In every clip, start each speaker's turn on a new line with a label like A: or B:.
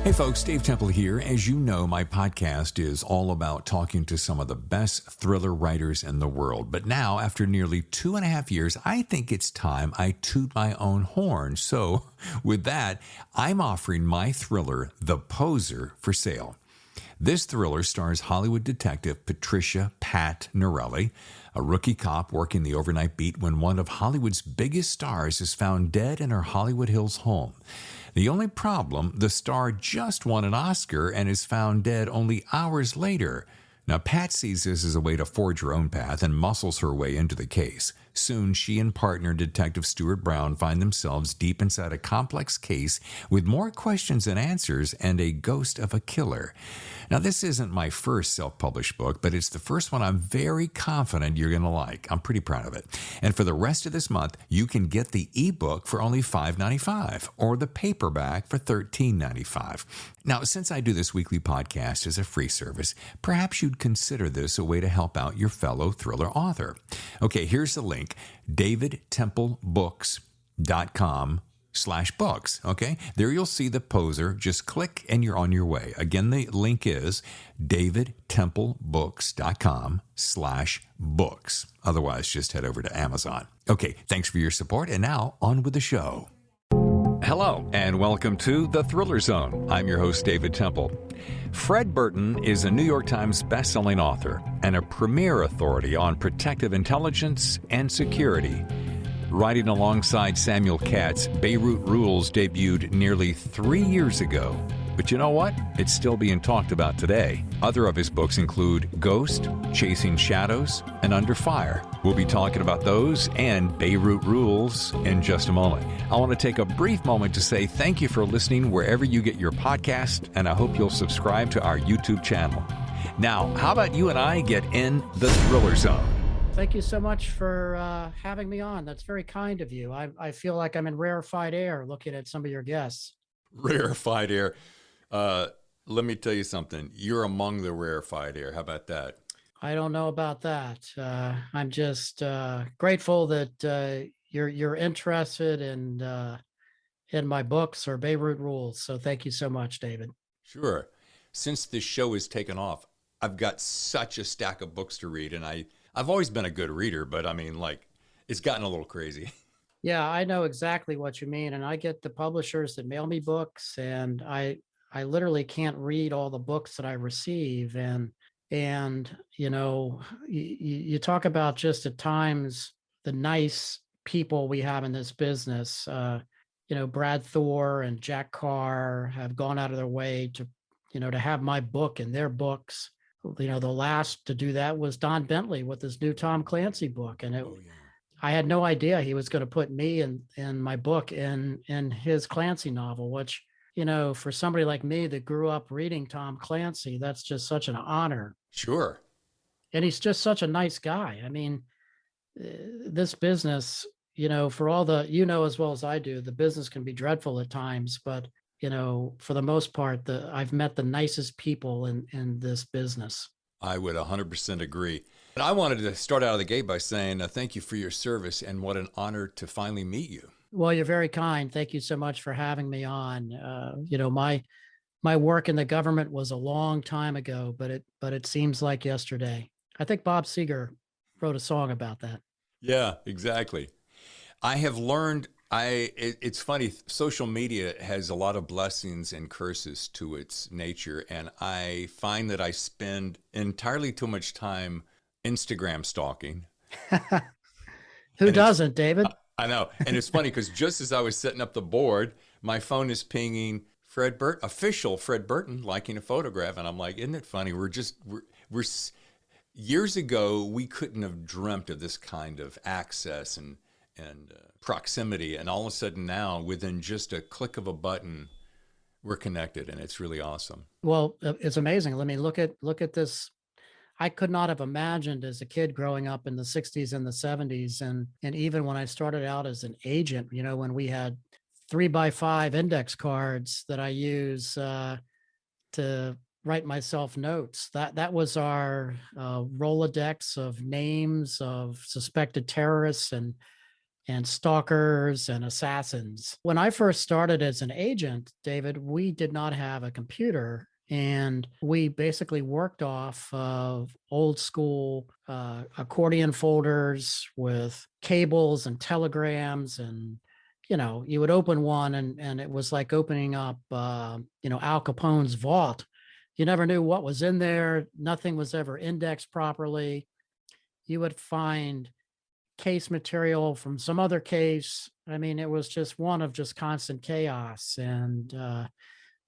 A: Hey folks, Dave Temple here. As you know, my podcast is all about talking to some of the best thriller writers in the world. But now, after nearly 2.5 years, I think it's time I toot my own horn. So with that, I'm offering my thriller, The Poser, for sale. This thriller stars Hollywood detective Patricia Pat Norelli, a rookie cop working the overnight beat when one of Hollywood's biggest stars is found dead in her Hollywood Hills home. The only problem, the star just won an Oscar and is found dead only hours later. Now, Pat sees this as a way to forge her own path and muscles her way into the case. Soon, she and partner Detective Stuart Brown find themselves deep inside a complex case with more questions than answers and a ghost of a killer. Now, this isn't my first self-published book, but it's the first one I'm very confident you're going to like. I'm pretty proud of it. And for the rest of this month, you can get the ebook for only $5.95 or the paperback for $13.95. Now, since I do this weekly podcast as a free service, perhaps you'd consider this a way to help out your fellow thriller author. Okay, here's the link, davidtemplebooks.com/books. Okay, there you'll see The Poser. Just click and you're on your way. Again, the link is davidtemplebooks.com/books. Otherwise, just head over to Amazon. Okay, thanks for your support, and now on with the show. Hello, and welcome to The Thriller Zone. I'm your host, David Temple. Fred Burton is a New York Times bestselling author and a premier authority on protective intelligence and security. Writing alongside Samuel Katz, Beirut Rules debuted nearly 3 years ago. But you know what? It's still being talked about today. Other of his books include Ghost, Chasing Shadows, and Under Fire. We'll be talking about those and Beirut Rules in just a moment. I want to take a brief moment to say thank you for listening wherever you get your podcast, and I hope you'll subscribe to our YouTube channel. Now, how about you and I get in the Thriller Zone?
B: Thank you so much for having me on. That's very kind of you. I feel like I'm in rarefied air looking at some of your guests.
A: Rarefied air. Let me tell you something. You're among the rarefied air. How about that?
B: I don't know about that. I'm just grateful that you're interested in my books or Beirut Rules. So thank you so much, David.
A: Sure. Since this show has taken off, I've got such a stack of books to read, and I've always been a good reader, but I mean, like, it's gotten a little crazy.
B: Yeah, I know exactly what you mean. And I get the publishers that mail me books, and I literally can't read all the books that I receive. And you know, you talk about just at times the nice people we have in this business. You know, Brad Thor and Jack Carr have gone out of their way to, you know, to have my book in their books. You know, the last to do that was Don Bentley with his new Tom Clancy book. And I had no idea he was going to put me in my book in his Clancy novel, which, you know, for somebody like me that grew up reading Tom Clancy, that's just such an honor.
A: Sure.
B: And he's just such a nice guy. I mean, this business, you know, for all the, you know, as well as I do, the business can be dreadful at times, but you know, for the most part, I've met the nicest people in this business.
A: I would 100% agree. And I wanted to start out of the gate by saying thank you for your service, and what an honor to finally meet you.
B: Well, you're very kind. Thank you so much for having me on. You know, my work in the government was a long time ago, but it seems like yesterday. I think Bob Seger wrote a song about that.
A: Yeah, exactly. I have learned. It's funny, social media has a lot of blessings and curses to its nature, and I find that I spend entirely too much time Instagram stalking.
B: Who doesn't, David?
A: I know. And it's funny because just as I was setting up the board, my phone is pinging Fred Burton, official Fred Burton, liking a photograph. And I'm like, isn't it funny? We're years ago, we couldn't have dreamt of this kind of access and proximity, and all of a sudden now, within just a click of a button, we're connected, and it's really awesome.
B: Well, it's amazing. Let me look at this. I could not have imagined as a kid growing up in the 60s and the 70s, and even when I started out as an agent, you know, when we had 3x5 index cards that I use to write myself notes. That was our Rolodex of names of suspected terrorists and and stalkers and assassins. When I first started as an agent, David, we did not have a computer. And we basically worked off of old school accordion folders with cables and telegrams. And, you would open one and it was like opening up, Al Capone's vault. You never knew what was in there. Nothing was ever indexed properly. You would find case material from some other case. I mean, it was just one of just constant chaos. And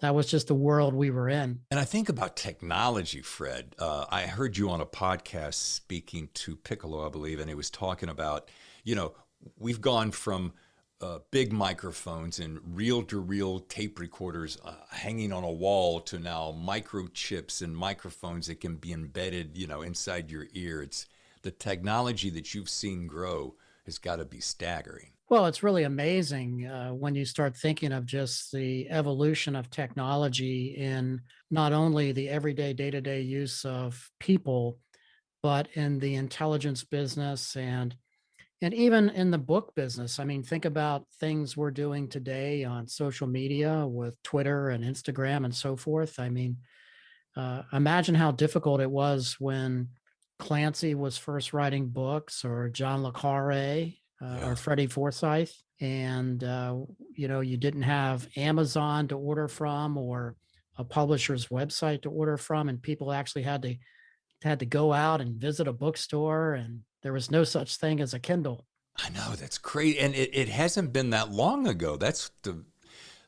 B: that was just the world we were in.
A: And I think about technology, Fred. I heard you on a podcast speaking to Piccolo, I believe, and he was talking about, we've gone from big microphones and reel-to-reel tape recorders hanging on a wall to now microchips and microphones that can be embedded, inside your ear. It's the technology that you've seen grow has got to be staggering.
B: Well, it's really amazing when you start thinking of just the evolution of technology in not only the everyday day-to-day use of people, but in the intelligence business and even in the book business. I mean, think about things we're doing today on social media with Twitter and Instagram and so forth. I mean, imagine how difficult it was when Clancy was first writing books, or John le Carre,
A: Yeah.
B: or Freddie Forsyth. And, you didn't have Amazon to order from or a publisher's website to order from. And people actually had to go out and visit a bookstore, and there was no such thing as a Kindle.
A: I know, that's great. And it hasn't been that long ago. That's the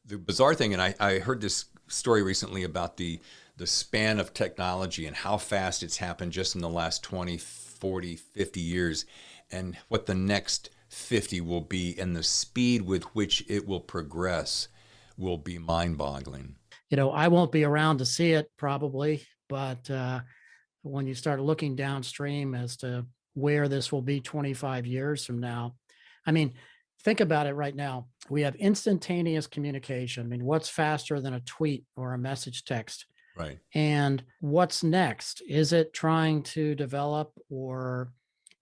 A: bizarre thing. And I heard this story recently about the span of technology and how fast it's happened just in the last 20, 40, 50 years, and what the next 50 will be, and the speed with which it will progress will be mind-boggling.
B: I won't be around to see it probably, but when you start looking downstream as to where this will be 25 years from now, I mean, think about it right now. We have instantaneous communication. I mean, what's faster than a tweet or a message text?
A: Right.
B: And what's next? Is it trying to develop or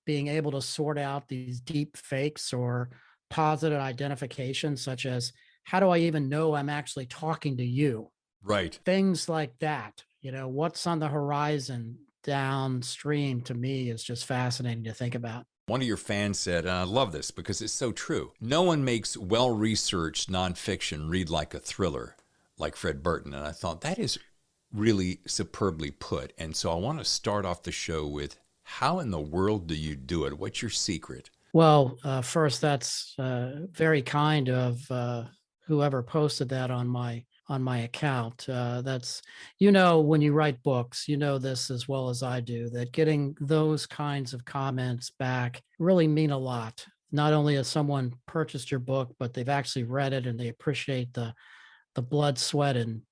B: being able to sort out these deep fakes or positive identification, such as how do I even know I'm actually talking to you?
A: Right.
B: Things like that. What's on the horizon downstream to me is just fascinating to think about.
A: One of your fans said, and I love this because it's so true, no one makes well-researched nonfiction read like a thriller like Fred Burton. And I thought that is really superbly put. And so I want to start off the show with, how in the world do you do it? What's your secret?
B: Well, first, that's very kind of whoever posted that on my account. That's when you write books, this as well as I do, that getting those kinds of comments back really mean a lot. Not only has someone purchased your book, but they've actually read it and they appreciate the blood, sweat, and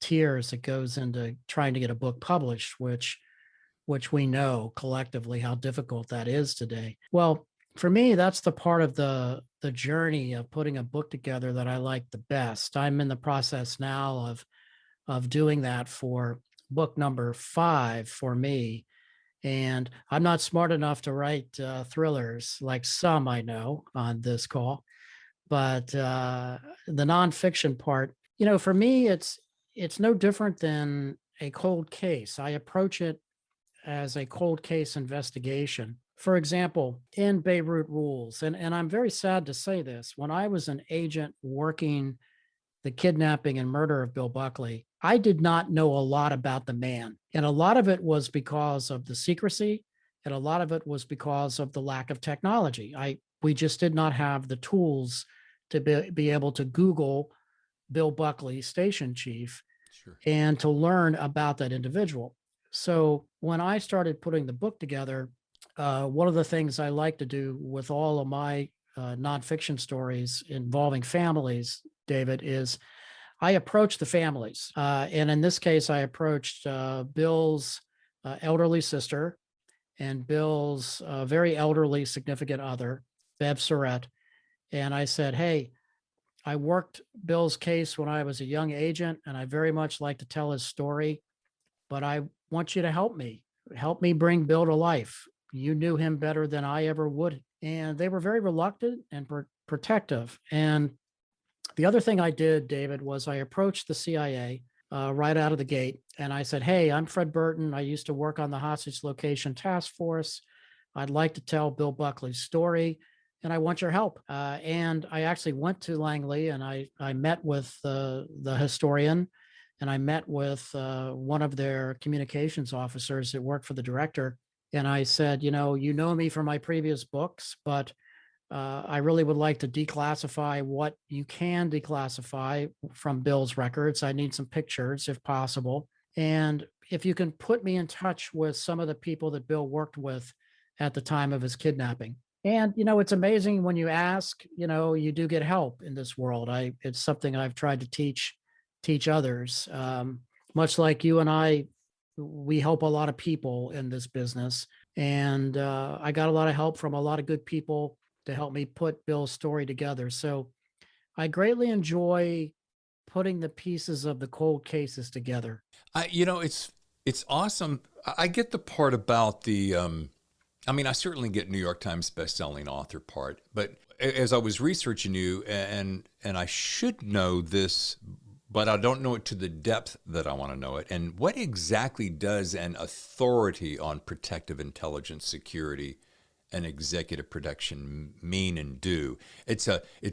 B: tears that goes into trying to get a book published, which we know collectively how difficult that is today. Well, for me, that's the part of the journey of putting a book together that I like the best. I'm in the process now of doing that for book number 5 for me. And I'm not smart enough to write thrillers like some I know on this call, but the nonfiction part, for me, it's no different than a cold case. I approach it as a cold case investigation. For example, in Beirut Rules, and I'm very sad to say this, when I was an agent working the kidnapping and murder of Bill Buckley, I did not know a lot about the man. And a lot of it was because of the secrecy, and a lot of it was because of the lack of technology. We just did not have the tools to be able to Google Bill Buckley, station chief,
A: Sure.
B: and to learn about that individual. So when I started putting the book together, one of the things I like to do with all of my nonfiction stories involving families, David, is I approach the families. And in this case, I approached Bill's elderly sister and Bill's very elderly significant other, Bev Surratt. And I said, hey, I worked Bill's case when I was a young agent, and I very much like to tell his story, but I want you to help me bring Bill to life. You knew him better than I ever would and they were very reluctant and protective. And the other thing I did, David, was I approached the CIA right out of the gate, and I said, "Hey, I'm Fred Burton. I used to work on the hostage location task force. I'd like to tell Bill Buckley's story, and I want your help." And I actually went to Langley, and I met with the historian, and I met with one of their communications officers that worked for the director. And I said, you know me from my previous books, but I really would like to declassify what you can declassify from Bill's records. I need some pictures if possible. And if you can put me in touch with some of the people that Bill worked with at the time of his kidnapping. And it's amazing when you ask, you do get help in this world. It's something I've tried to teach others. Much like you and I, we help a lot of people in this business. And I got a lot of help from a lot of good people to help me put Bill's story together. So I greatly enjoy putting the pieces of the cold cases together.
A: It's awesome. I get the part about the. I mean, I certainly get New York Times best-selling author part, but as I was researching you, and I should know this, but I don't know it to the depth that I want to know it. And what exactly does an authority on protective intelligence security and executive protection mean and do? It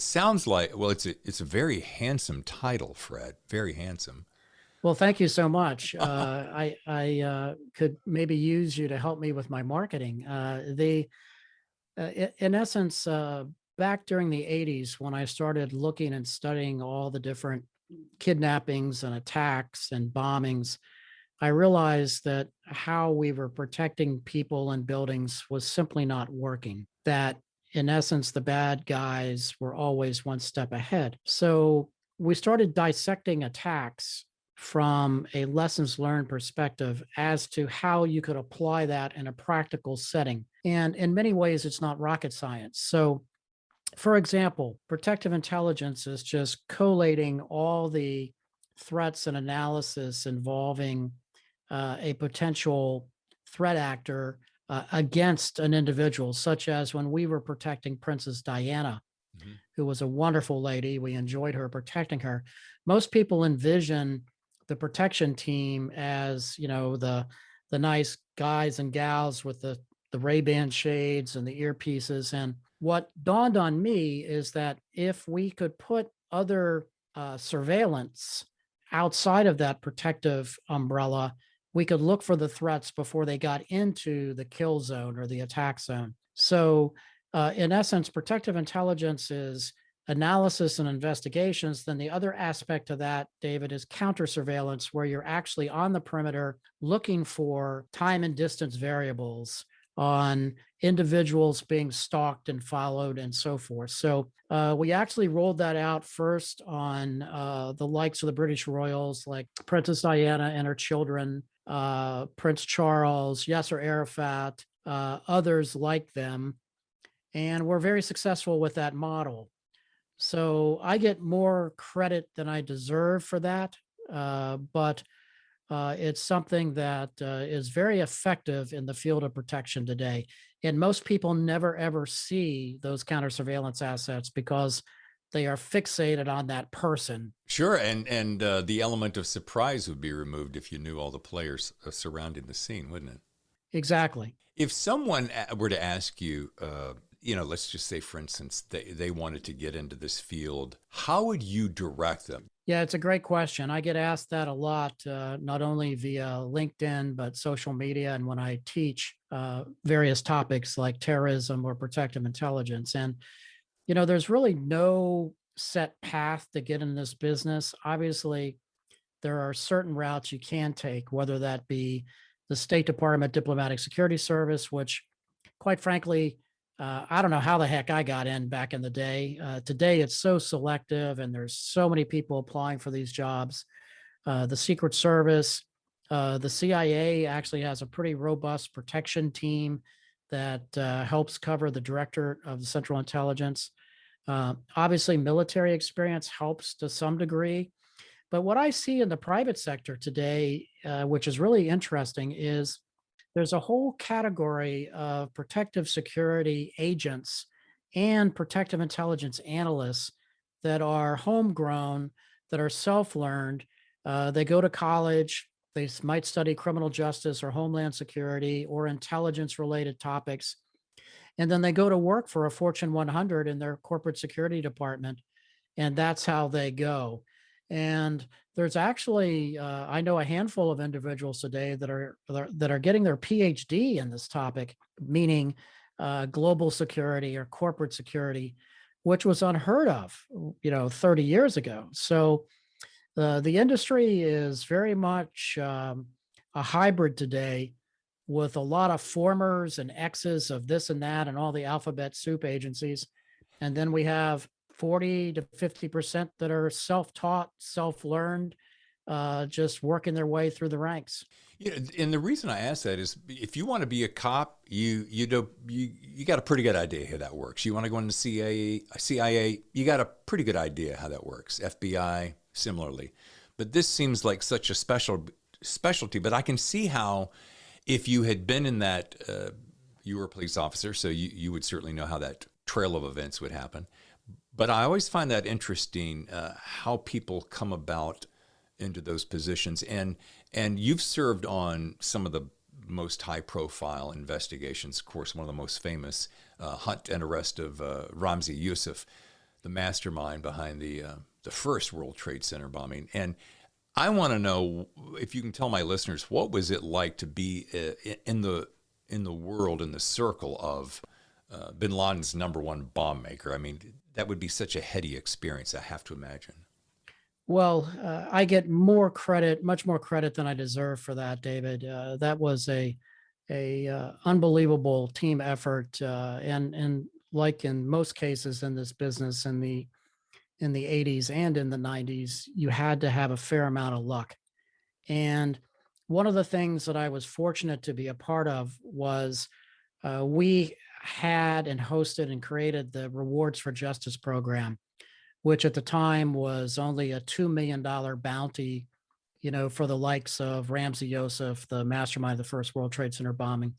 A: sounds like, well, it's a very handsome title, Fred. Very handsome.
B: Well, thank you so much. I could maybe use you to help me with my marketing. In essence, back during the 80s, when I started looking and studying all the different kidnappings and attacks and bombings, I realized that how we were protecting people and buildings was simply not working. That in essence, the bad guys were always one step ahead. So we started dissecting attacks from a lessons learned perspective as to how you could apply that in a practical setting. And in many ways, it's not rocket science. So for example, protective intelligence is just collating all the threats and analysis involving a potential threat actor against an individual, such as when we were protecting Princess Diana, who was a wonderful lady. We enjoyed her protecting her. Most people envision the protection team as, the nice guys and gals with the Ray-Ban shades and the earpieces. And what dawned on me is that if we could put other surveillance outside of that protective umbrella, we could look for the threats before they got into the kill zone or the attack zone. So, in essence, protective intelligence is analysis and investigations. Then the other aspect of that, David, is counter surveillance, where you're actually on the perimeter looking for time and distance variables on individuals being stalked and followed and so forth. So we actually rolled that out first on the likes of the British royals, like Princess Diana and her children, Prince Charles, Yasser Arafat, others like them. And we're very successful with that model. So I get more credit than I deserve for that. But it's something that is very effective in the field of protection today. And most people never ever see those counter surveillance assets because they are fixated on that person.
A: Sure, and the element of surprise would be removed if you knew all the players surrounding the scene, wouldn't it?
B: Exactly.
A: If someone were to ask you, let's just say, for instance, they wanted to get into this field, how would you direct them?
B: Yeah, it's a great question. I get asked that a lot, not only via LinkedIn, but social media, and when I teach various topics like terrorism or protective intelligence. And, there's really no set path to get in this business. Obviously, there are certain routes you can take, whether that be the State Department Diplomatic Security Service, which, quite frankly, I don't know how the heck I got in back in the day. Today, it's so selective, and there's so many people applying for these jobs. The Secret Service, the CIA actually has a pretty robust protection team that helps cover the director of the Central Intelligence. Obviously, military experience helps to some degree. But what I see in the private sector today, which is really interesting, is there's a whole category of protective security agents and protective intelligence analysts that are homegrown, that are self-learned. They go to college, might study criminal justice or homeland security or intelligence related topics. And then they go to work for a Fortune 100 in their corporate security department. And that's how they go. And there's actually, I know a handful of individuals today that are getting their PhD in this topic, meaning global security or corporate security, which was unheard of, 30 years ago. So the industry is very much a hybrid today, with a lot of formers and X's of this and that and all the alphabet soup agencies. And then we have 40 to 50% that are self-taught, self-learned, just working their way through the ranks.
A: And the reason I ask that is, if you want to be a cop, you got a pretty good idea how that works. You want to go into CIA, you got a pretty good idea how that works. FBI, similarly. But this seems like such a specialty. But I can see how, if you had been in that, you were a police officer, so you would certainly know how that trail of events would happen. But I always find that interesting, how people come about into those positions. And you've served on some of the most high-profile investigations. Of course, one of the most famous, hunt and arrest of Ramzi Yousef, the mastermind behind the first World Trade Center bombing. And I want to know, if you can tell my listeners, what was it like to be in the world, in the circle of bin Laden's number one bomb maker? I mean, that would be such a heady experience, I have to imagine.
B: Well, I get more credit, much more credit than I deserve for that, David. That was a unbelievable team effort, and like in most cases in this business, in the 80s and in the 90s, you had to have a fair amount of luck. And one of the things that I was fortunate to be a part of was we had and hosted and created the Rewards for Justice program, which at the time was only a $2 million bounty, for the likes of Ramzi Yousef, the mastermind of the first World Trade Center bombing,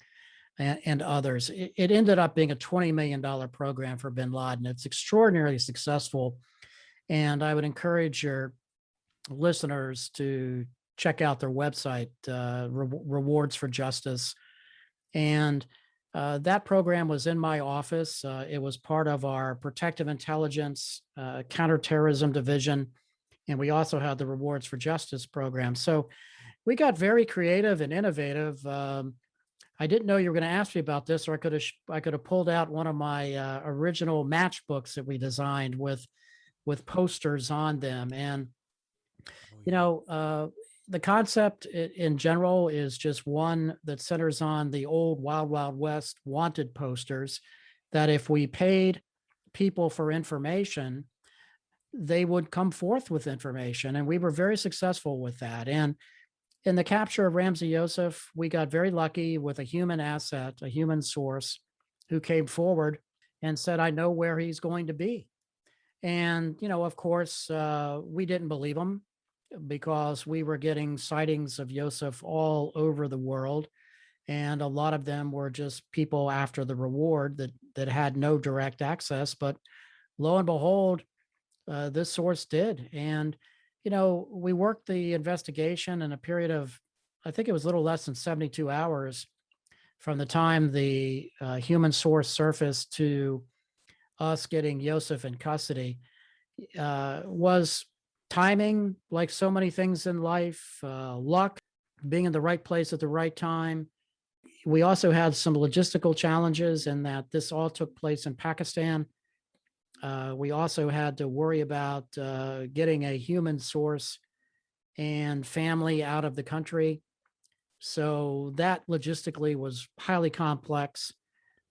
B: and others. It ended up being a $20 million program for bin Laden. It's extraordinarily successful. And I would encourage your listeners to check out their website, Rewards for Justice. And that program was in my office. It was part of our protective intelligence, counterterrorism division. And we also had the Rewards for Justice program. So we got very creative and innovative. I didn't know you were going to ask me about this, or I could have pulled out one of my original matchbooks that we designed with posters on them. And, the concept in general is just one that centers on the old Wild Wild West wanted posters, that if we paid people for information, they would come forth with information. And we were very successful with that. And in the capture of Ramzi Yousef, we got very lucky with a human asset, a human source, who came forward and said, I know where he's going to be. And, of course, we didn't believe him, because we were getting sightings of Yousef all over the world. And a lot of them were just people after the reward that had no direct access. But lo and behold, this source did. And, we worked the investigation in a period of, I think it was a little less than 72 hours from the time the human source surfaced to us getting Yousef in custody. Was timing, like so many things in life, luck, being in the right place at the right time. We also had some logistical challenges in that this all took place in Pakistan. We also had to worry about getting a human source and family out of the country. So that logistically was highly complex.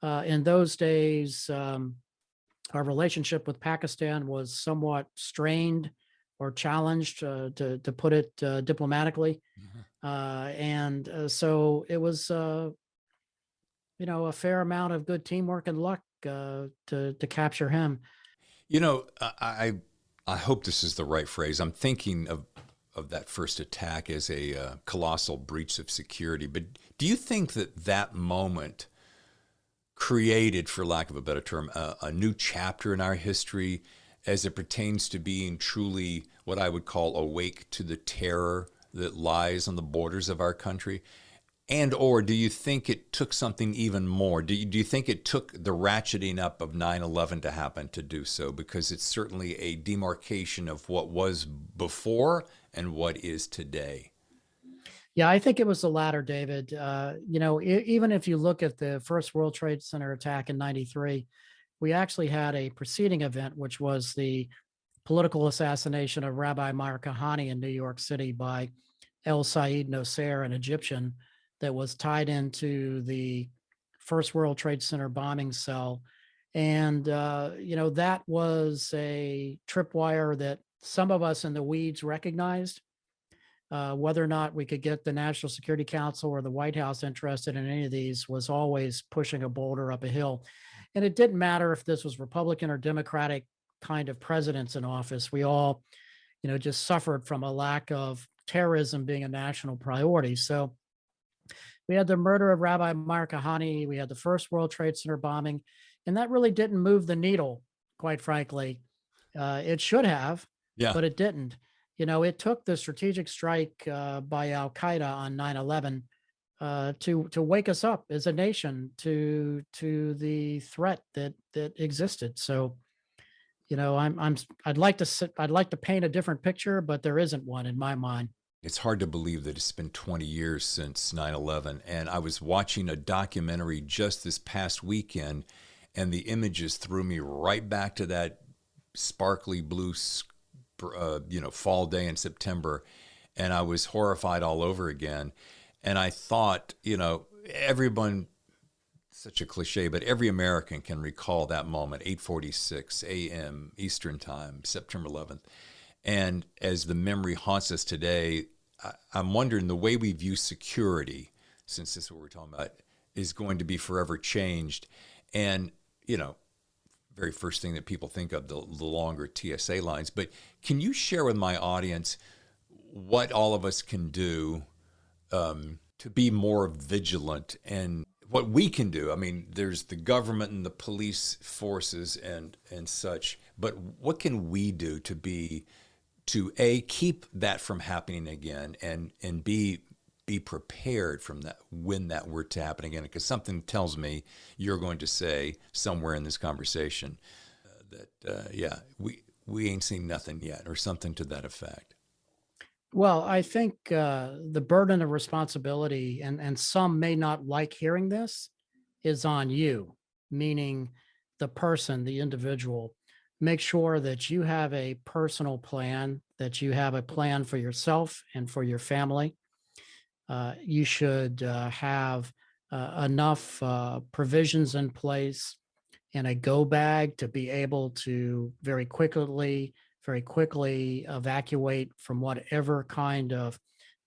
B: In those days, our relationship with Pakistan was somewhat strained or challenged, to put it diplomatically. So it was, a fair amount of good teamwork and luck to capture him.
A: I hope this is the right phrase. I'm thinking of of that first attack as a colossal breach of security. But do you think that that moment created, for lack of a better term, a new chapter in our history as it pertains to being truly what I would call awake to the terror that lies on the borders of our country? And or do you think it took something even more? Do you think it took the ratcheting up of 9/11 to happen to do so? Because it's certainly a demarcation of what was before and what is today.
B: Yeah, I think it was the latter, David. Even if you look at the first World Trade Center attack in 93, we actually had a preceding event, which was the political assassination of Rabbi Meir Kahane in New York City by El Said Nosser, an Egyptian that was tied into the first World Trade Center bombing cell. And, that was a tripwire that some of us in the weeds recognized. Whether or not we could get the National Security Council or the White House interested in any of these was always pushing a boulder up a hill. And it didn't matter if this was Republican or Democratic kind of presidents in office. We all, just suffered from a lack of terrorism being a national priority. So we had the murder of Rabbi Meir Kahane. We had the first World Trade Center bombing, and that really didn't move the needle, quite frankly. It should have,
A: Yeah.
B: but it didn't. It took the strategic strike by Al Qaeda on 9/11 to wake us up as a nation to the threat that existed. So, I'd like to paint a different picture, but there isn't one in my mind.
A: It's hard to believe that it's been 20 years since 9/11. And I was watching a documentary just this past weekend, and the images threw me right back to that sparkly blue, fall day in September. And I was horrified all over again. And I thought, everyone, such a cliche, but every American can recall that moment, 8:46 a.m. Eastern Time, September 11th. And as the memory haunts us today, I'm wondering the way we view security, since this is what we're talking about, is going to be forever changed. And, very first thing that people think of, the longer TSA lines. But can you share with my audience what all of us can do to be more vigilant and what we can do? I mean, there's the government and the police forces and such, but what can we do to A, keep that from happening again, and B, be prepared from that when that were to happen again? Because something tells me you're going to say somewhere in this conversation that we ain't seen nothing yet, or something to that effect.
B: Well, I think the burden of responsibility, and some may not like hearing this, is on you, meaning the person, the individual. Make sure that you have a personal plan, that you have a plan for yourself and for your family. You should have enough provisions in place and a go bag to be able to very quickly evacuate from whatever kind of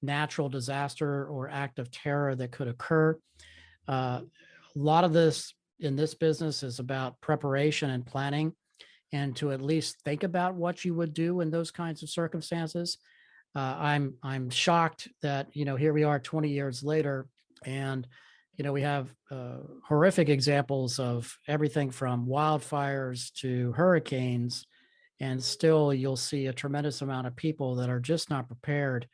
B: natural disaster or act of terror that could occur. A lot of this in this business is about preparation and planning, and to at least think about what you would do in those kinds of circumstances. I'm shocked that here we are 20 years later, and we have horrific examples of everything from wildfires to hurricanes, and still you'll see a tremendous amount of people that are just not prepared,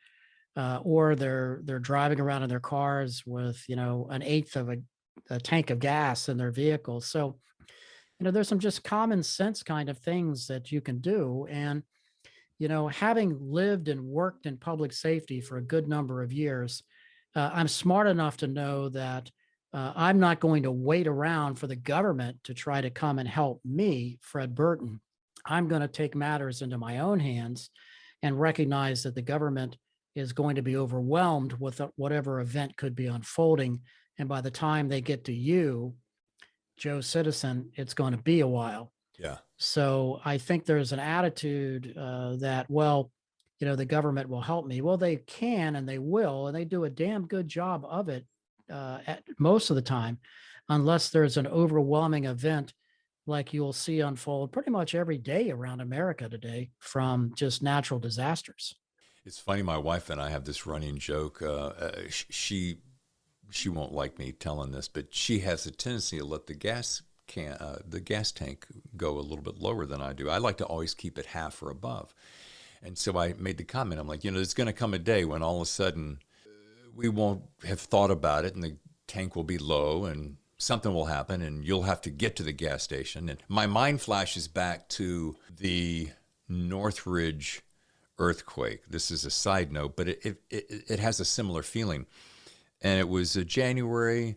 B: or they're driving around in their cars with an eighth of a tank of gas in their vehicles. So there's some just common sense kind of things that you can do. And having lived and worked in public safety for a good number of years, I'm smart enough to know that I'm not going to wait around for the government to try to come and help me, Fred Burton. I'm going to take matters into my own hands and recognize that the government is going to be overwhelmed with whatever event could be unfolding. And by the time they get to you, Joe Citizen, it's going to be a while.
A: Yeah.
B: So I think there's an attitude that, well, the government will help me. Well, they can and they will, and they do a damn good job of it at most of the time, unless there's an overwhelming event like you'll see unfold pretty much every day around America today from just natural disasters.
A: It's funny. My wife and I have this running joke. She won't like me telling this, but she has a tendency to let the gas tank go a little bit lower than I do. I like to always keep it half or above. And so I made the comment. I'm like, there's going to come a day when all of a sudden we won't have thought about it, and the tank will be low, and something will happen, and you'll have to get to the gas station. And my mind flashes back to the Northridge earthquake. This is a side note, but it has a similar feeling. And it was January,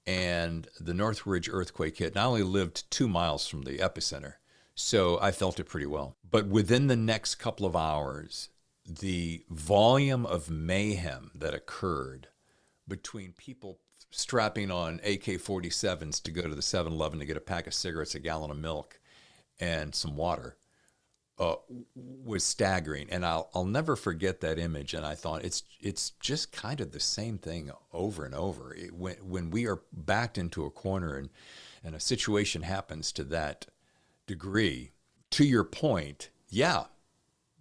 A: and the Northridge earthquake hit. And I only lived 2 miles from the epicenter, so I felt it pretty well. But within the next couple of hours, the volume of mayhem that occurred between people strapping on AK-47s to go to the 7-Eleven to get a pack of cigarettes, a gallon of milk, and some water was staggering. And I'll never forget that image. And I thought it's just kind of the same thing over and over. When we are backed into a corner and a situation happens to that degree, to your point, yeah,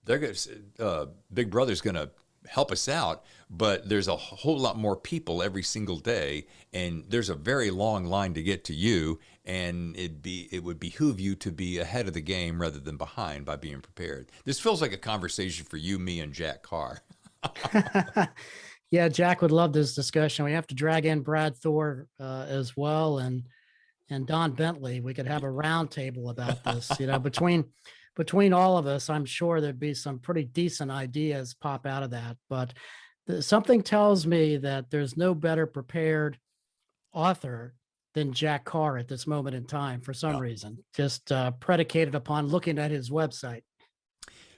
A: they're gonna, Big Brother's going to help us out, but there's a whole lot more people every single day, and there's a very long line to get to you, and it would behoove you to be ahead of the game rather than behind by being prepared. This feels like a conversation for you, me, and Jack Carr.
B: Yeah, Jack would love this discussion. We have to drag in Brad Thor as well, and Don Bentley. We could have a round table about this. Between all of us, I'm sure there'd be some pretty decent ideas pop out of that. But something tells me that there's no better prepared author than Jack Carr at this moment in time for some reason, just predicated upon looking at his website.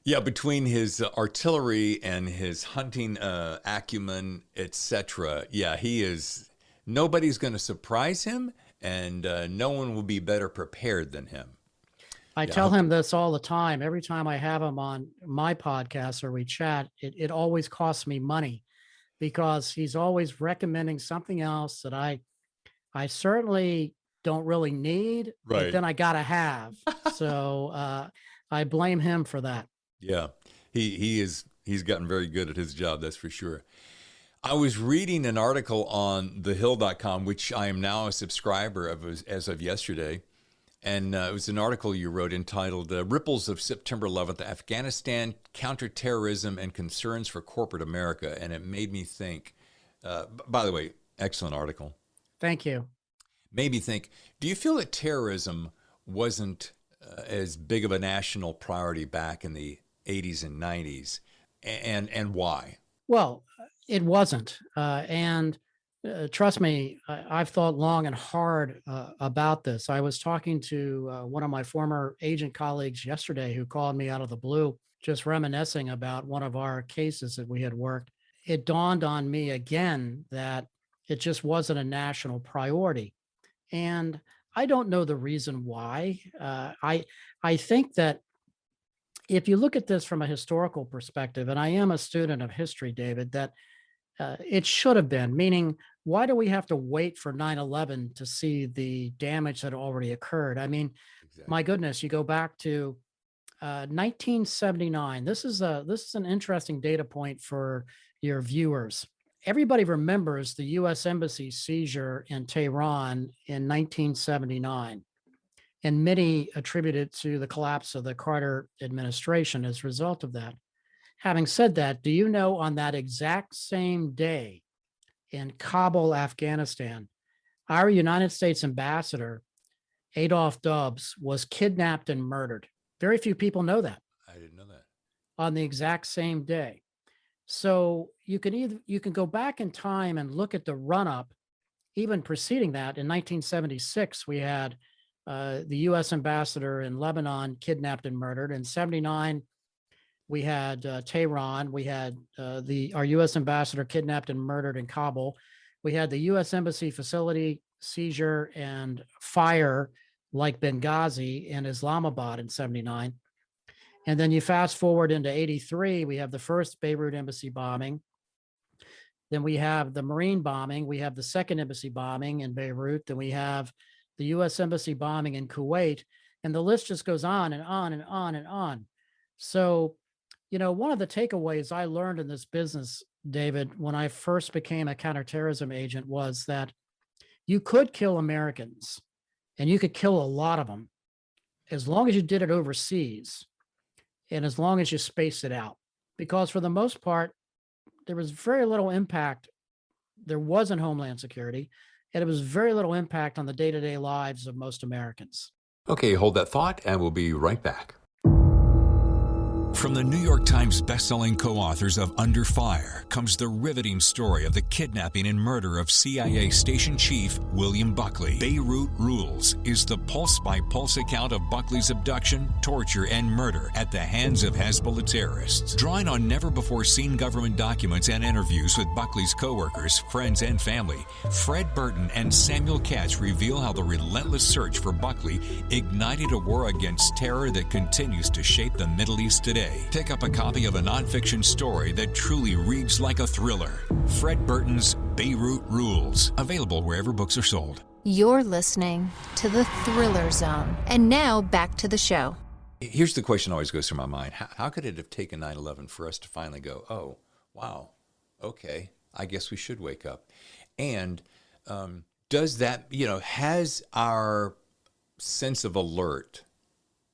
A: Yeah, between his artillery and his hunting acumen, etc. Yeah, he is. Nobody's going to surprise him, and no one will be better prepared than him.
B: I tell him this all the time. Every time I have him on my podcast or we chat, it always costs me money because he's always recommending something else that I certainly don't really need, but then I gotta have. So I blame him for that.
A: Yeah, he's gotten very good at his job, that's for sure. I was reading an article on thehill.com, which I am now a subscriber of as of yesterday. And it was an article you wrote entitled Ripples of September 11th, Afghanistan, Counterterrorism and Concerns for Corporate America. And it made me think, by the way, excellent article.
B: Thank you.
A: Made me think, do you feel that terrorism wasn't as big of a national priority back in the 80s and 90s? And why?
B: Well, it wasn't. And trust me, I've thought long and hard about this. I was talking to one of my former agent colleagues yesterday who called me out of the blue, just reminiscing about one of our cases that we had worked. It dawned on me again that it just wasn't a national priority. And I don't know the reason why. I think that if you look at this from a historical perspective, and I am a student of history, David, that it should have been, meaning, why do we have to wait for 9/11 to see the damage that already occurred? I mean, my goodness, you go back to 1979. This is an interesting data point for your viewers. Everybody remembers the U.S. Embassy seizure in Tehran in 1979, and many attribute it to the collapse of the Carter administration as a result of that. Having said that, do you know on that exact same day in Kabul, Afghanistan, our United States ambassador, Adolph Dubs, was kidnapped and murdered? Very few people know that.
A: I didn't know that.
B: On the exact same day. So you can go back in time and look at the run-up, even preceding that. In 1976, we had the U.S. ambassador in Lebanon kidnapped and murdered. In 79, we had Tehran. We had our U.S. ambassador kidnapped and murdered in Kabul. We had the U.S. Embassy facility seizure and fire like Benghazi and Islamabad in 79. And then you fast forward into 83, we have the first Beirut embassy bombing. Then we have the Marine bombing. We have the second embassy bombing in Beirut. Then we have the U.S. embassy bombing in Kuwait. And the list just goes on and on and on and on. So One of the takeaways I learned in this business, David, when I first became a counterterrorism agent was that you could kill Americans and you could kill a lot of them as long as you did it overseas and as long as you spaced it out. Because for the most part, there was very little impact. There wasn't Homeland Security, and it was very little impact on the day-to-day lives of most Americans.
A: Okay, hold that thought, and we'll be right back. From the New York Times bestselling co-authors of Under Fire comes the riveting story of the kidnapping and murder of CIA Station Chief William Buckley. Beirut Rules is the pulse-by-pulse account of Buckley's abduction, torture, and murder at the hands of Hezbollah terrorists. Drawing on never-before-seen government documents and interviews with Buckley's co-workers, friends, and family, Fred Burton and Samuel Katz reveal how the relentless search for Buckley ignited a war against terror that continues to shape the Middle East today. Pick up a copy of a nonfiction story that truly reads like a thriller. Fred Burton's Beirut Rules, available wherever books are sold.
C: You're listening to The Thriller Zone. And now back to the show.
A: Here's the question that always goes through my mind. How could it have taken 9/11 for us to finally go, oh, wow, okay, I guess we should wake up? And does that, has our sense of alert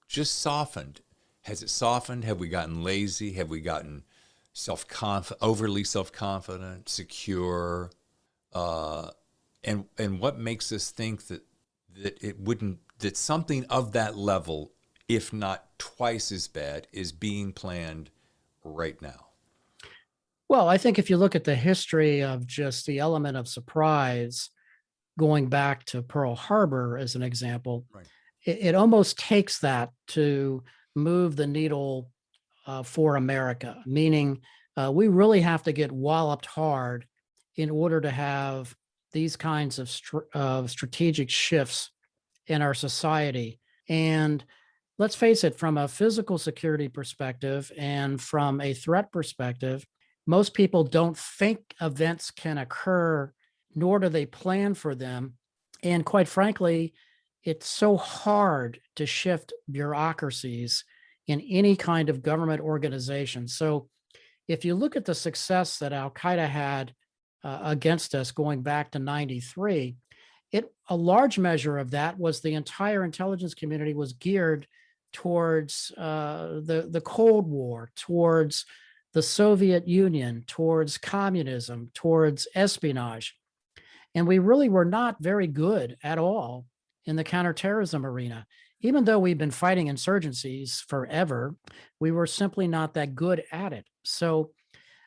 A: just softened? Has it softened? Have we gotten lazy? Have we gotten overly self-confident, secure? And what makes us think that that something of that level, if not twice as bad, is being planned right now?
B: Well, I think if you look at the history of just the element of surprise, going back to Pearl Harbor as an example,
A: Right.
B: it almost takes that to move the needle for America, meaning we really have to get walloped hard in order to have these kinds of strategic shifts in our society. And let's face it, from a physical security perspective and from a threat perspective, most people don't think events can occur, nor do they plan for them. And quite frankly, it's so hard to shift bureaucracies in any kind of government organization. So if you look at the success that Al-Qaeda had against us going back to 93, a large measure of that was the entire intelligence community was geared towards the Cold War, towards the Soviet Union, towards communism, towards espionage. And we really were not very good at all in the counterterrorism arena. Even though we've been fighting insurgencies forever, we were simply not that good at it. So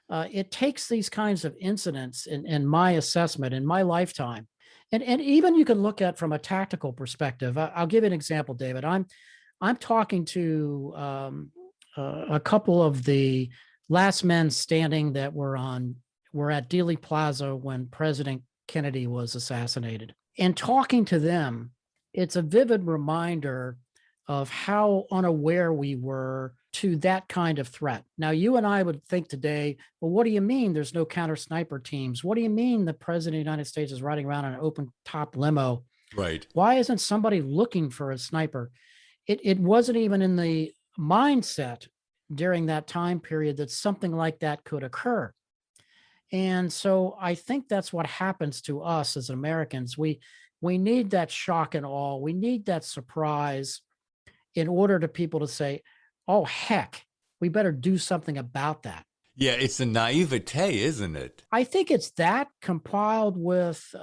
B: it takes these kinds of incidents, in my assessment, in my lifetime. And even you can look at from a tactical perspective. I'll give you an example, David. I'm talking to a couple of the last men standing that were at Dealey Plaza when President Kennedy was assassinated. And talking to them, it's a vivid reminder of how unaware we were to that kind of threat. Now, you and I would think today, well, what do you mean there's no counter sniper teams? What do you mean the president of the United States is riding around in an open top limo?
A: Right.
B: Why isn't somebody looking for a sniper? It wasn't even in the mindset during that time period that something like that could occur. And so I think that's what happens to us as Americans. We need that shock and awe. We need that surprise in order to people to say, oh, heck, we better do something about that.
A: Yeah, it's a naivete, isn't it?
B: I think it's that compiled with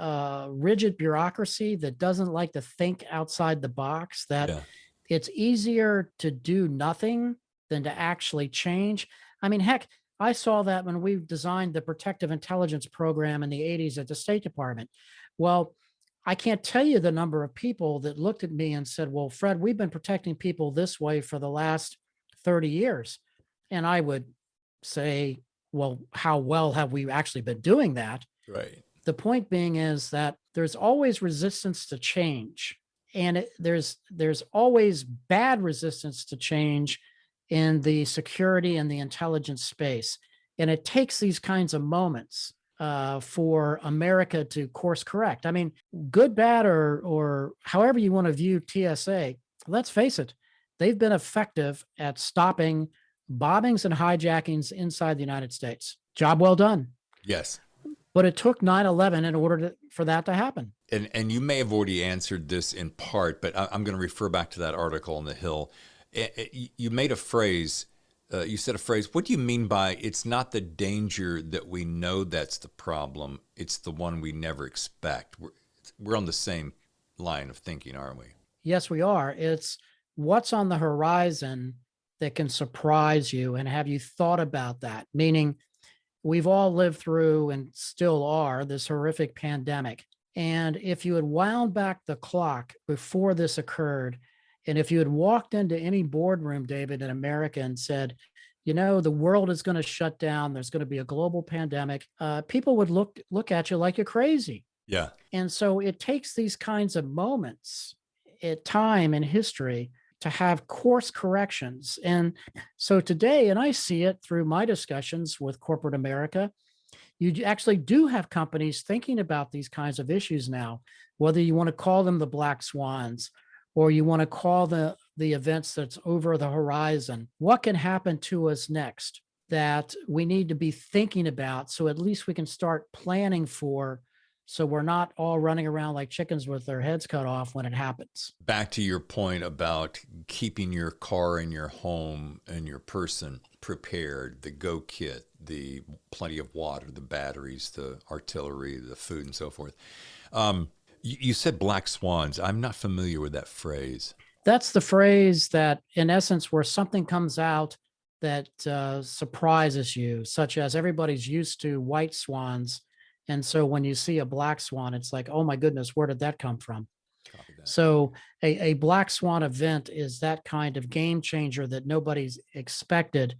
B: rigid bureaucracy that doesn't like to think outside the box, that it's easier to do nothing than to actually change. I mean, heck, I saw that when we designed the protective intelligence program in the 80s at the State Department. Well, I can't tell you the number of people that looked at me and said, well, Fred, we've been protecting people this way for the last 30 years. And I would say, well, how well have we actually been doing that?
A: Right.
B: The point being is that there's always resistance to change. And there's always bad resistance to change in the security and the intelligence space. And it takes these kinds of moments for America to course correct. I mean, good, bad, or however you want to view TSA, let's face it, they've been effective at stopping bombings and hijackings inside the United States. Job well done.
A: Yes.
B: But it took 9/11 in order for that to happen.
A: And you may have already answered this in part, but I'm going to refer back to that article on the Hill. You made a phrase, you said a phrase, what do you mean by it's not the danger that we know that's the problem, it's the one we never expect? We're on the same line of thinking, aren't we?
B: Yes, we are. It's what's on the horizon that can surprise you, and have you thought about that? Meaning, we've all lived through and still are this horrific pandemic. And if you had wound back the clock before this occurred, and if you had walked into any boardroom, David, in America and said, you know, the world is going to shut down, there's going to be a global pandemic, people would look at you like you're crazy.
A: Yeah.
B: And so it takes these kinds of moments at time in history to have course corrections. And so today, and I see it through my discussions with corporate America, you actually do have companies thinking about these kinds of issues now, whether you want to call them the black swans or you want to call the events that's over the horizon. What can happen to us next that we need to be thinking about, so at least we can start planning for, so we're not all running around like chickens with their heads cut off when it happens.
A: Back to your point about keeping your car and your home and your person prepared, the go kit, the plenty of water, the batteries, the artillery, the food, and so forth. You said black swans. I'm not familiar with that phrase.
B: That's the phrase that, in essence, where something comes out that surprises you, such as everybody's used to white swans. And so when you see a black swan, it's like, oh my goodness, where did that come from? So a black swan event is that kind of game changer that nobody's expected,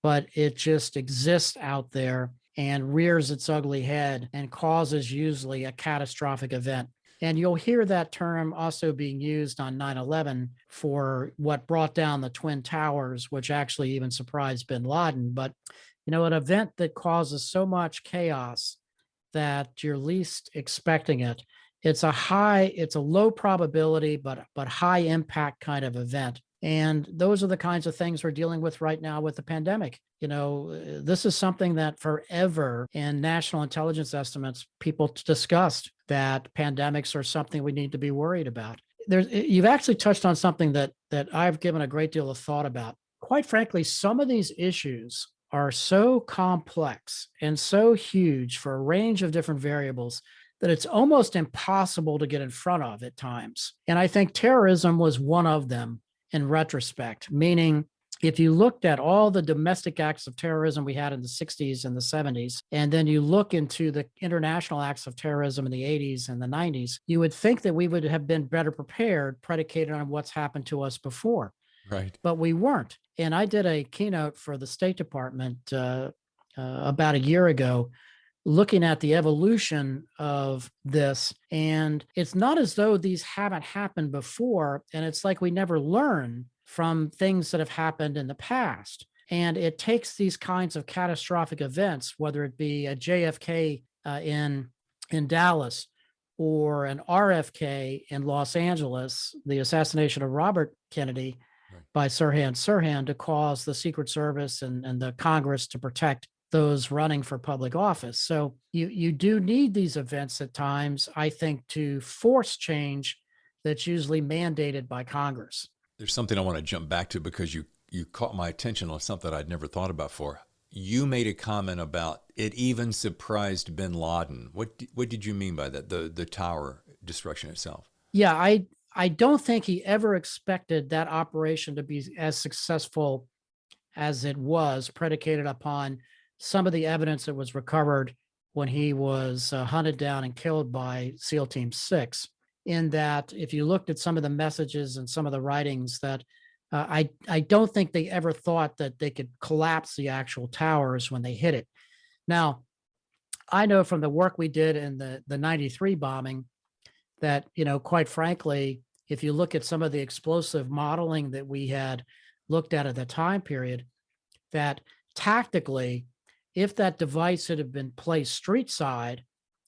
B: but it just exists out there and rears its ugly head and causes usually a catastrophic event. And you'll hear that term also being used on 9/11 for what brought down the Twin Towers, which actually even surprised bin Laden. But, you know, an event that causes so much chaos that you're least expecting it. It's a low probability, but high impact kind of event. And those are the kinds of things we're dealing with right now with the pandemic. You know, this is something that forever in national intelligence estimates, people discussed that pandemics are something we need to be worried about. You've actually touched on something that I've given a great deal of thought about. Quite frankly, some of these issues are so complex and so huge for a range of different variables that it's almost impossible to get in front of at times. And I think terrorism was one of them in retrospect, meaning if you looked at all the domestic acts of terrorism we had in the 60s and the 70s, and then you look into the international acts of terrorism in the 80s and the 90s, you would think that we would have been better prepared, predicated on what's happened to us before.
A: Right.
B: But we weren't. And I did a keynote for the State Department about a year ago, looking at the evolution of this. And it's not as though these haven't happened before. And it's like we never learn from things that have happened in the past. And it takes these kinds of catastrophic events, whether it be a JFK in Dallas or an RFK in Los Angeles, the assassination of Robert Kennedy by Sirhan Sirhan, to cause the Secret Service and the Congress to protect those running for public office. So you do need these events at times, I think, to force change that's usually mandated by Congress.
A: There's something I want to jump back to because you caught my attention on something I'd never thought about before. You made a comment about it even surprised bin Laden. What did you mean by that? The tower destruction itself?
B: Yeah, I don't think he ever expected that operation to be as successful as it was, predicated upon some of the evidence that was recovered when he was hunted down and killed by SEAL Team 6. In that, if you looked at some of the messages and some of the writings, that I don't think they ever thought that they could collapse the actual towers when they hit it. Now, I know from the work we did in the 93 bombing that, you know, quite frankly, if you look at some of the explosive modeling that we had looked at the time period, that tactically, if that device had have been placed street side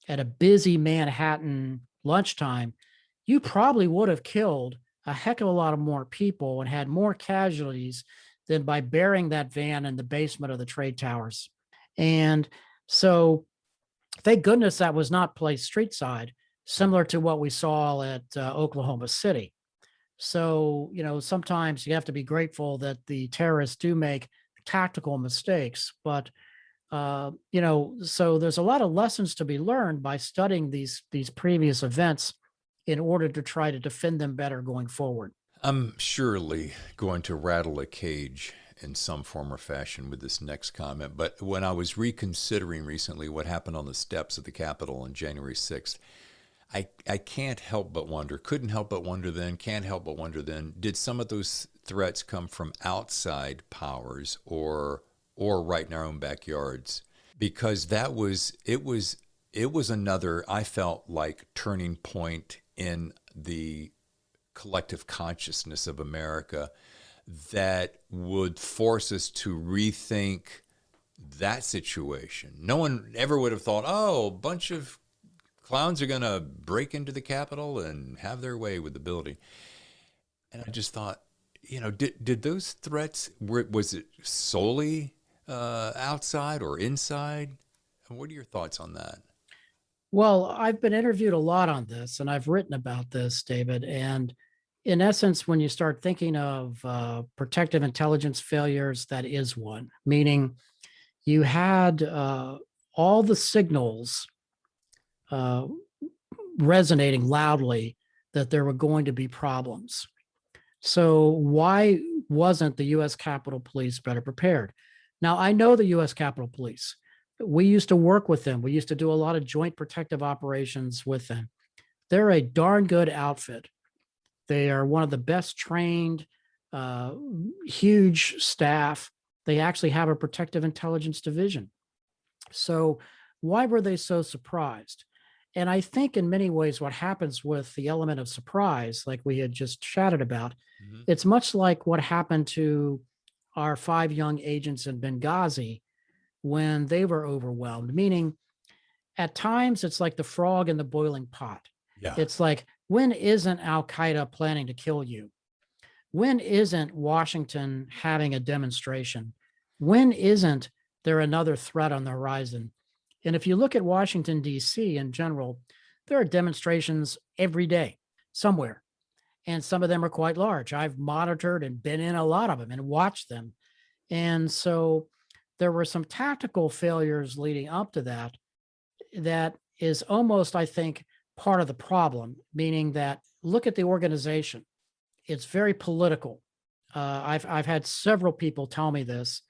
B: at a busy Manhattan lunchtime, you probably would have killed a heck of a lot of more people and had more casualties than by burying that van in the basement of the trade towers. And so thank goodness that was not placed street side, similar to what we saw at Oklahoma City. So, sometimes you have to be grateful that the terrorists do make tactical mistakes, but so there's a lot of lessons to be learned by studying these previous events in order to try to defend them better going forward.
A: I'm surely going to rattle a cage in some form or fashion with this next comment, but when I was reconsidering recently what happened on the steps of the Capitol on January 6th, I can't help but wonder, couldn't help but wonder then, can't help but wonder then, did some of those threats come from outside powers or right in our own backyards? Because it was another, I felt like, turning point in the collective consciousness of America that would force us to rethink that situation. No one ever would have thought, oh, a bunch of clowns are going to break into the Capitol and have their way with the building. And I just thought, did those threats, was it solely outside or inside? What are your thoughts on that?
B: Well, I've been interviewed a lot on this, and I've written about this, David. And in essence, when you start thinking of protective intelligence failures, that is one, meaning you had all the signals resonating loudly that there were going to be problems. So why wasn't the U.S. Capitol Police better prepared? Now, I know the U.S. Capitol Police. We used to work with them. We used to do a lot of joint protective operations with them. They're a darn good outfit. They are one of the best trained, huge staff. They actually have a protective intelligence division. So why were they so surprised? And I think in many ways, what happens with the element of surprise, like we had just chatted about, it's much like what happened to our 5 young agents in Benghazi when they were overwhelmed, meaning at times it's like the frog in the boiling pot.
A: Yeah.
B: It's like, when isn't Al-Qaeda planning to kill you? When isn't Washington having a demonstration? When isn't there another threat on the horizon? And if you look at Washington, D.C. in general, there are demonstrations every day somewhere. And some of them are quite large. I've monitored and been in a lot of them and watched them. And so there were some tactical failures leading up to that. That is almost, I think, part of the problem, meaning that look at the organization. It's very political. I've had several people tell me this,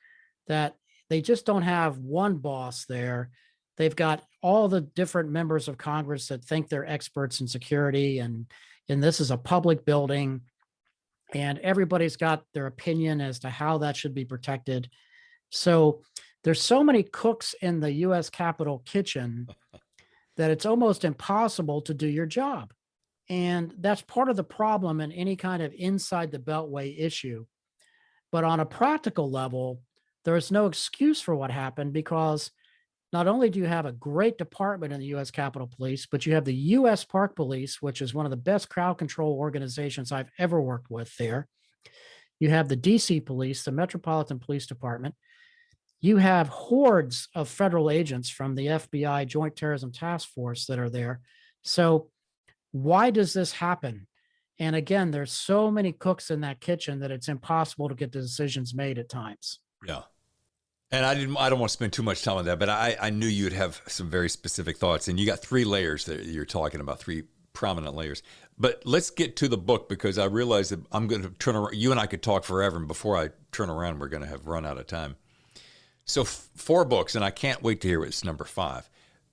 B: that they just don't have one boss there. They've got all the different members of Congress that think they're experts in security, and this is a public building, and everybody's got their opinion as to how that should be protected. So there's so many cooks in the U.S. Capitol kitchen that it's almost impossible to do your job. And that's part of the problem in any kind of inside the Beltway issue. But on a practical level, there is no excuse for what happened, because not only do you have a great department in the U.S. Capitol Police, but you have the U.S. Park Police, which is one of the best crowd control organizations I've ever worked with there. You have the D.C. Police, the Metropolitan Police Department. You have hordes of federal agents from the FBI Joint Terrorism Task Force that are there. So why does this happen? And again, there's so many cooks in that kitchen that it's impossible to get the decisions made at times.
A: Yeah. And I don't want to spend too much time on that, but I knew you'd have some very specific thoughts, and you got 3 layers that you're talking about, 3 prominent layers. But let's get to the book, because I realize that I'm going to turn around. You and I could talk forever, and before I turn around, we're going to have run out of time. So 4 books, and I can't wait to hear what's number 5.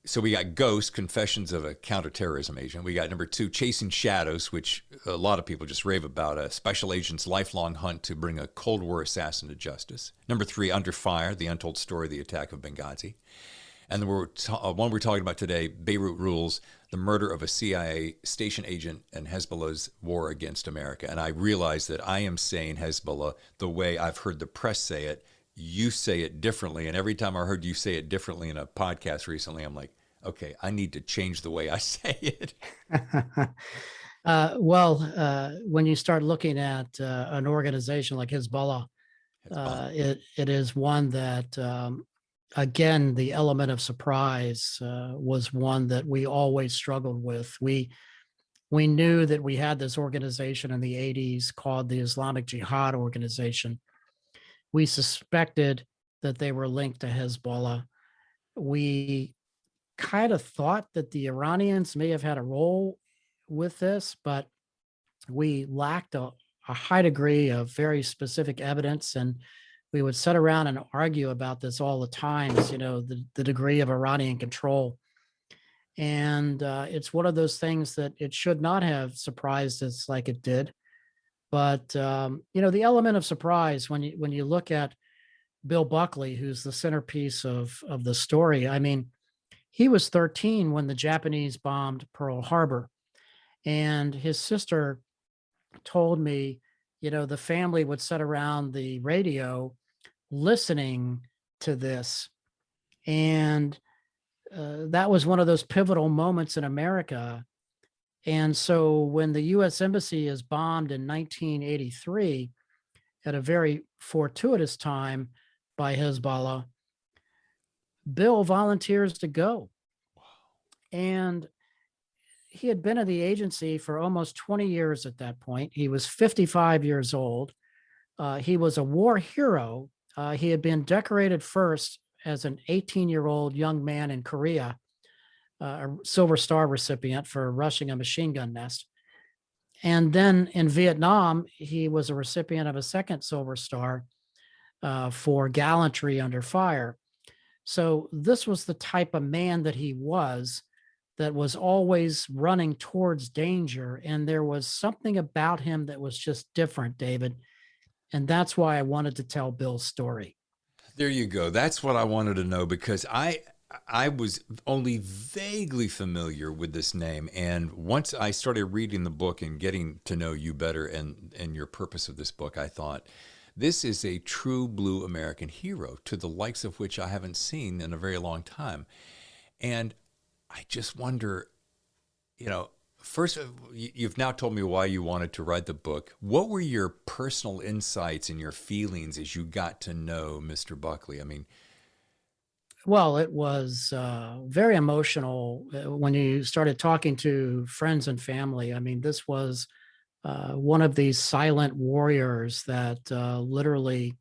A: So we got Ghost, Confessions of a Counterterrorism Agent. We got number 2, Chasing Shadows, which a lot of people just rave about, a special agent's lifelong hunt to bring a Cold War assassin to justice. Number 3, Under Fire, the untold story of the attack of Benghazi. And then one we're talking about today, Beirut Rules, the murder of a CIA station agent and Hezbollah's war against America. And I realize that I am saying Hezbollah the way I've heard the press say it. You say it differently. And every time I heard you say it differently in a podcast recently, I'm like, okay, I need to change the way I say it.
B: When you start looking at an organization like Hezbollah,
A: It's fun.
B: It is one that, again, the element of surprise was one that we always struggled with. We knew that we had this organization in the 80s called the Islamic Jihad Organization. We suspected that they were linked to Hezbollah. We kind of thought that the Iranians may have had a role with this, but we lacked a high degree of very specific evidence. And we would sit around and argue about this all the times, the degree of Iranian control. And it's one of those things that it should not have surprised us like it did. But the element of surprise when you look at Bill Buckley, who's the centerpiece of the story. I mean, he was 13 when the Japanese bombed Pearl Harbor, and his sister told me, the family would sit around the radio listening to this, and that was one of those pivotal moments in America. And so when the U.S. Embassy is bombed in 1983, at a very fortuitous time by Hezbollah, Bill volunteers to go. And he had been in the agency for almost 20 years at that point. He was 55 years old. He was a war hero. He had been decorated first as an 18-year-old young man in Korea, a Silver Star recipient for rushing a machine gun nest. And then in Vietnam, he was a recipient of a second Silver Star for gallantry under fire. So this was the type of man that he was, that was always running towards danger. And there was something about him that was just different, David. And that's why I wanted to tell Bill's story.
A: There you go. That's what I wanted to know, because I was only vaguely familiar with this name. And once I started reading the book and getting to know you better and your purpose of this book, I thought, this is a true blue American hero, to the likes of which I haven't seen in a very long time. And I just wonder, first, you've now told me why you wanted to write the book. What were your personal insights and your feelings as you got to know Mr. Buckley? I mean,
B: well, it was very emotional when you started talking to friends and family. I mean, this was one of these silent warriors that literally,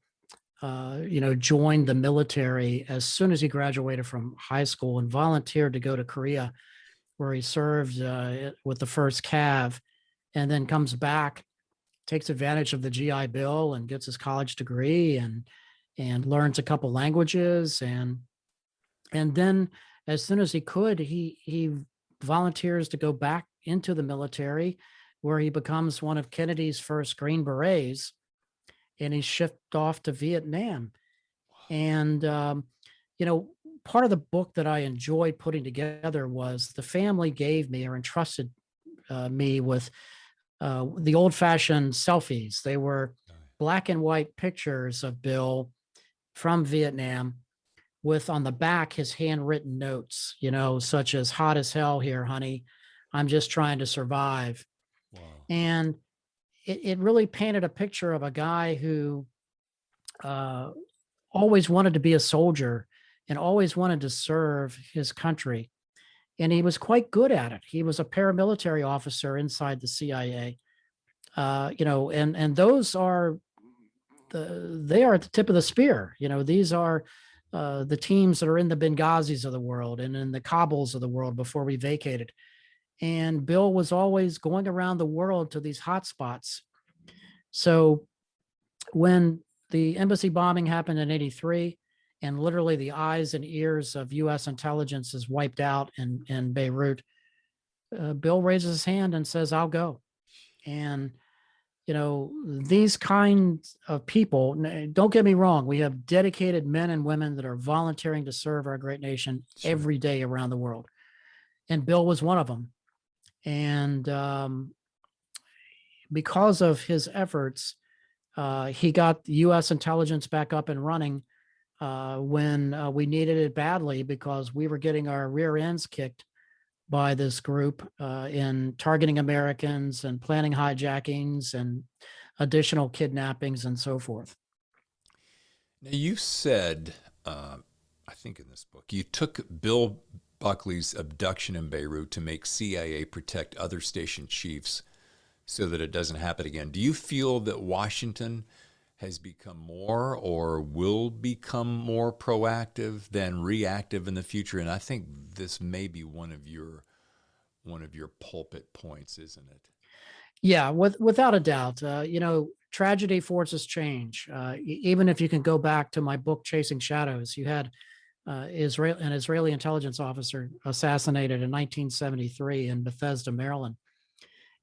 B: joined the military as soon as he graduated from high school and volunteered to go to Korea, where he served with the 1st Cav, and then comes back, takes advantage of the GI Bill and gets his college degree and learns a couple languages. And then as soon as he could, he volunteers to go back into the military, where he becomes one of Kennedy's first Green Berets, and he's shipped off to Vietnam. And, part of the book that I enjoyed putting together was the family gave me, or entrusted me with, the old-fashioned selfies. They were black and white pictures of Bill from Vietnam, with on the back his handwritten notes, such as "hot as hell here, honey. I'm just trying to survive."
A: wow.
B: And it really painted a picture of a guy who always wanted to be a soldier and always wanted to serve his country. And he was quite good at it. He was a paramilitary officer inside the CIA, and those are they are at the tip of the spear. These are the teams that are in the Benghazis of the world and in the Kabuls of the world before we vacated. And Bill was always going around the world to these hot spots. So when the embassy bombing happened in 83, and literally the eyes and ears of U.S. intelligence is wiped out in Beirut, Bill raises his hand and says, "I'll go." And, these kinds of people, don't get me wrong, we have dedicated men and women that are volunteering to serve our great nation every day around the world. And Bill was one of them. And because of his efforts, he got U.S. intelligence back up and running when we needed it badly, because we were getting our rear ends kicked by this group in targeting Americans and planning hijackings and additional kidnappings and so forth.
A: Now, you said, I think in this book, you took Bill Buckley's abduction in Beirut to make CIA protect other station chiefs so that it doesn't happen again. Do you feel that Washington has become more or will become more proactive than reactive in the future? And I think this may be one of your pulpit points, isn't it?
B: Yeah, without a doubt. Tragedy forces change. Even if you can go back to my book, Chasing Shadows, you had an Israeli intelligence officer assassinated in 1973 in Bethesda, Maryland.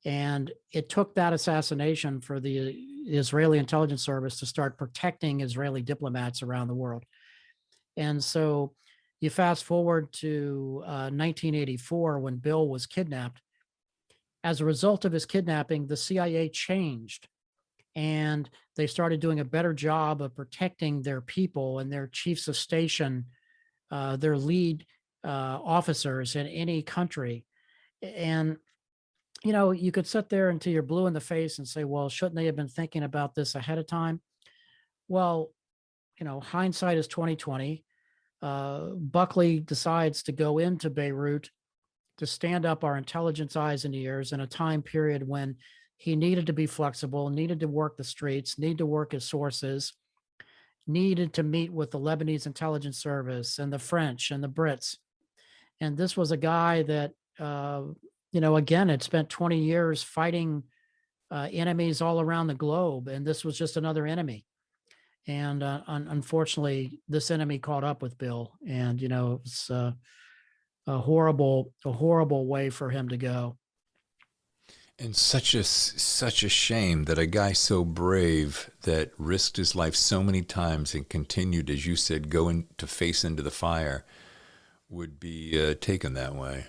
B: And it took that assassination for the Israeli intelligence service to start protecting Israeli diplomats around the world. And so you fast forward to 1984 when Bill was kidnapped. As a result of his kidnapping, the CIA changed and they started doing a better job of protecting their people and their chiefs of station, their lead officers in any country. And, you could sit there until you're blue in the face and say, well, shouldn't they have been thinking about this ahead of time? Well, hindsight is 2020. Buckley decides to go into Beirut to stand up our intelligence eyes and ears in a time period when he needed to be flexible, needed to work the streets, needed to work his sources, needed to meet with the Lebanese intelligence service and the French and the Brits. And this was a guy that, again, had spent 20 years fighting enemies all around the globe. And this was just another enemy. And unfortunately, this enemy caught up with Bill. And, it was a horrible way for him to go.
A: And such a shame that a guy so brave that risked his life so many times and continued, as you said, going to face into the fire would be taken that way.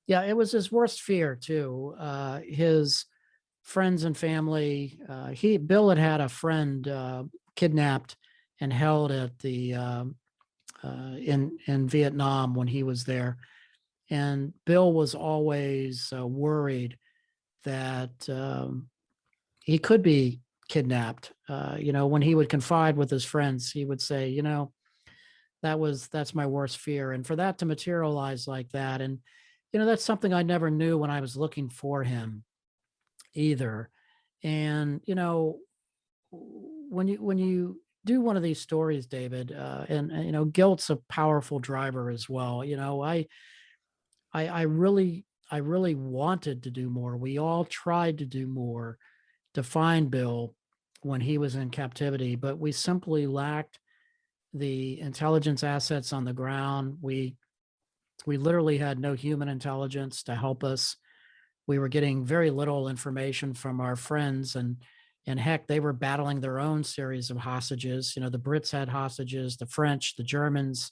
B: Yeah, it was his worst fear too. His friends and family. Bill had a friend kidnapped and held at the in Vietnam when he was there. And Bill was always worried that he could be kidnapped. When he would confide with his friends, he would say, that's my worst fear. And for that to materialize like that, and, that's something I never knew when I was looking for him either. And, when you do one of these stories, David, and guilt's a powerful driver as well. I really wanted to do more. We all tried to do more to find Bill when he was in captivity, but we simply lacked the intelligence assets on the ground. We literally had no human intelligence to help us. We were getting very little information from our friends, and heck, they were battling their own series of hostages. The Brits had hostages, the French, the Germans,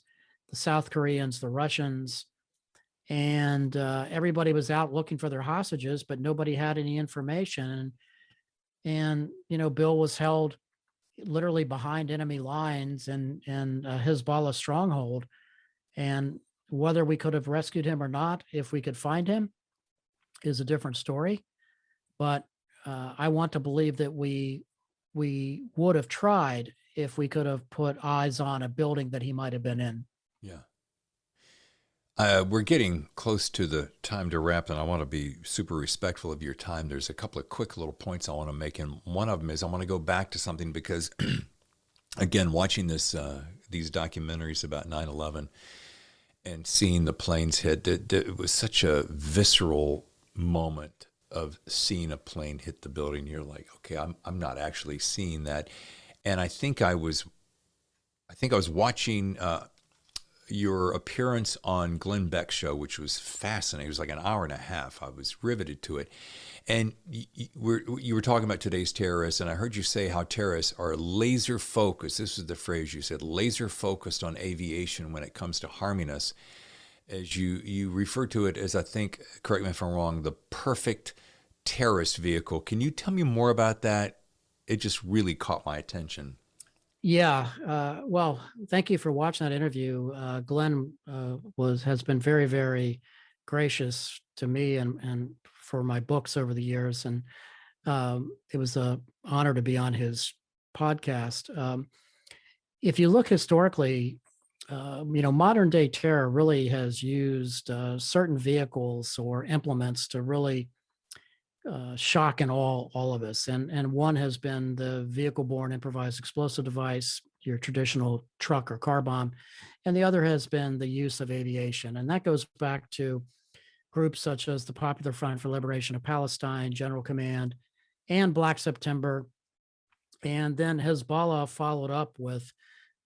B: the South Koreans, the Russians. And everybody was out looking for their hostages, but nobody had any information. And Bill was held literally behind enemy lines and Hezbollah stronghold. And whether we could have rescued him or not, if we could find him, is a different story. But I want to believe that we would have tried if we could have put eyes on a building that he might have been in.
A: Yeah. We're getting close to the time to wrap, and I want to be super respectful of your time. There's a couple of quick little points I want to make, and one of them is I want to go back to something because, again, watching these documentaries about 9/11 and seeing the planes hit, it was such a visceral moment of seeing a plane hit the building. You're like, okay, I'm not actually seeing that, and I think I was watching your appearance on Glenn Beck's show, which was fascinating. It was like an hour and a half. I was riveted to it. And you were talking about today's terrorists, and I heard you say how terrorists are laser focused. This is the phrase you said, laser focused on aviation when it comes to harming us. As you refer to it as, I think, correct me if I'm wrong, the perfect terrorist vehicle. Can you tell me more about that? It just really caught my attention.
B: Yeah. Well, thank you for watching that interview. Glenn has been very, very gracious to me and for my books over the years. And it was an honor to be on his podcast. if you look historically, modern day terror really has used certain vehicles or implements to really shock and all of us. And one has been the vehicle-borne improvised explosive device, your traditional truck or car bomb, and the other has been the use of aviation. And that goes back to groups such as the Popular Front for Liberation of Palestine, General Command, and Black September. And then Hezbollah followed up with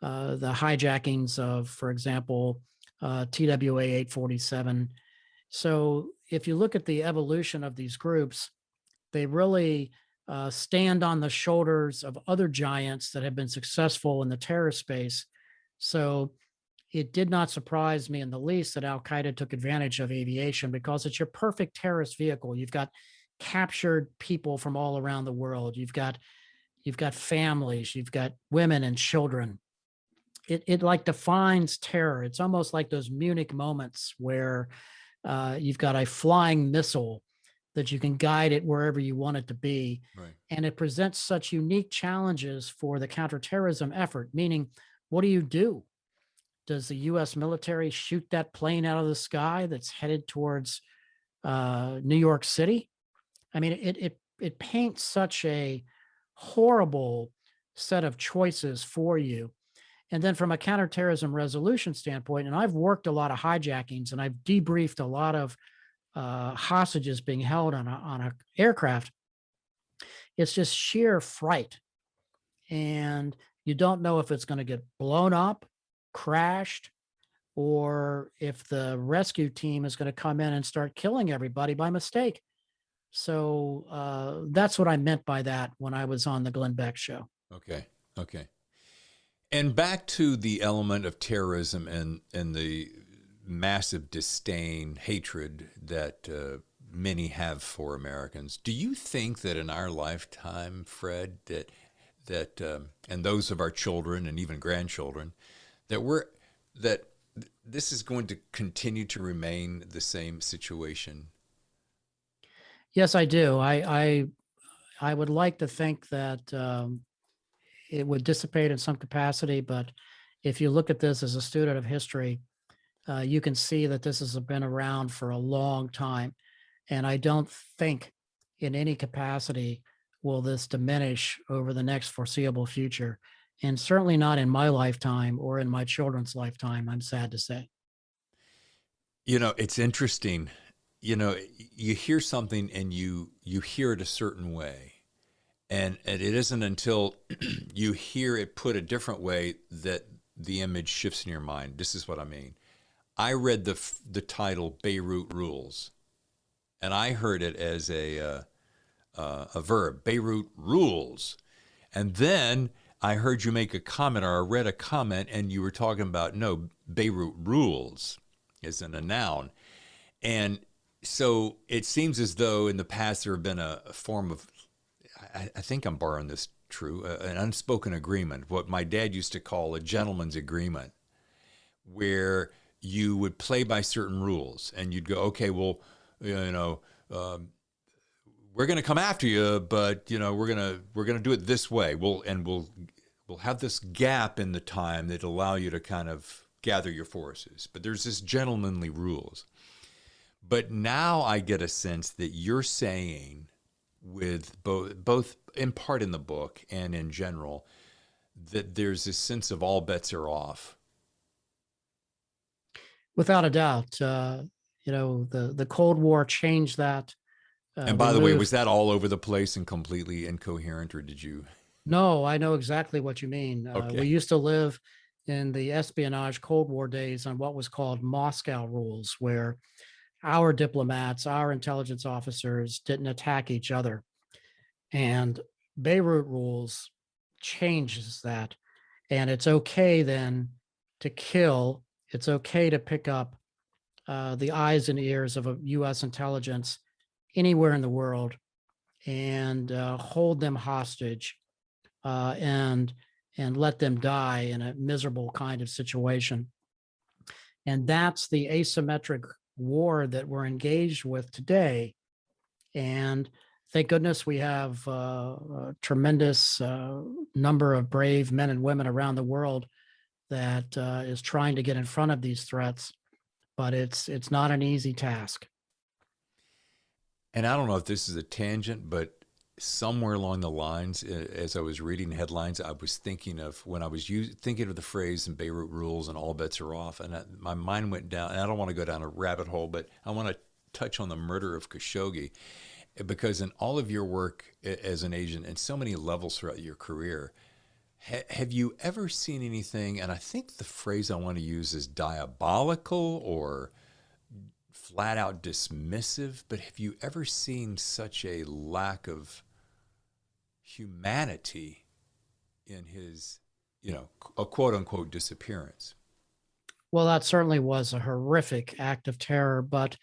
B: the hijackings of, for example, TWA 847. So if you look at the evolution of these groups, they really stand on the shoulders of other giants that have been successful in the terror space. So it did not surprise me in the least that Al-Qaeda took advantage of aviation, because it's your perfect terrorist vehicle. You've got captured people from all around the world. You've got families, you've got women and children. It like defines terror. It's almost like those Munich moments where you've got a flying missile that you can guide it wherever you want it to be.
A: Right.
B: And it presents such unique challenges for the counterterrorism effort, meaning, what do you do? Does the US military shoot that plane out of the sky that's headed towards New York City? I mean, it paints such a horrible set of choices for you. And then from a counterterrorism resolution standpoint, and I've worked a lot of hijackings and I've debriefed a lot of hostages being held on a aircraft, it's just sheer fright. And you don't know if it's going to get blown up, crashed, or if the rescue team is going to come in and start killing everybody by mistake. So that's what I meant by that when I was on the Glenn Beck show.
A: Okay. And back to the element of terrorism and the massive disdain, hatred that many have for Americans. Do you think that in our lifetime, Fred, that and those of our children and even grandchildren, that this is going to continue to remain the same situation?
B: Yes, I do. I would like to think that it would dissipate in some capacity, but if you look at this as a student of history, you can see that this has been around for a long time. And I don't think in any capacity will this diminish over the next foreseeable future. And certainly not in my lifetime or in my children's lifetime, I'm sad to say.
A: It's interesting. You hear something and you hear it a certain way. And it isn't until you hear it put a different way that the image shifts in your mind. This is what I mean. I read the title Beirut Rules, and I heard it as a verb, Beirut Rules. And then I heard you make a comment, or I read a comment, and you were talking about, no, Beirut Rules is in a noun. And so it seems as though in the past there have been a form of, I think I'm borrowing this true, an unspoken agreement, what my dad used to call a gentleman's agreement, where you would play by certain rules and you'd go, okay, well, we're going to come after you, but we're going to do it this way. We'll have this gap in the time that allow you to kind of gather your forces. But there's this gentlemanly rules. But now I get a sense that you're saying, with both in part in the book and in general, that there's this sense of all bets are off.
B: Without a doubt, the Cold War changed that.
A: And by the way, was that all over the place and completely incoherent, or did you?
B: No, I know exactly what you mean.
A: Okay.
B: We used to live in the espionage Cold War days on what was called Moscow rules, where our diplomats, our intelligence officers didn't attack each other. And Beirut rules changes that. And it's okay then to kill. It's okay to pick up the eyes and ears of a U.S. intelligence anywhere in the world and hold them hostage and let them die in a miserable kind of situation. And that's the asymmetric war that we're engaged with today. And thank goodness we have a tremendous number of brave men and women around the world that is trying to get in front of these threats, but it's not an easy task.
A: And I don't know if this is a tangent, but somewhere along the lines, as I was reading headlines, I was thinking of when I was thinking of the phrase "in Beirut rules" and all bets are off, and my mind went down. And I don't want to go down a rabbit hole, but I want to touch on the murder of Khashoggi, because in all of your work as an agent and so many levels throughout your career, have you ever seen anything? And I think the phrase I want to use is diabolical or flat out dismissive, but have you ever seen such a lack of humanity in his, a quote unquote disappearance?
B: Well, that certainly was a horrific act of terror, but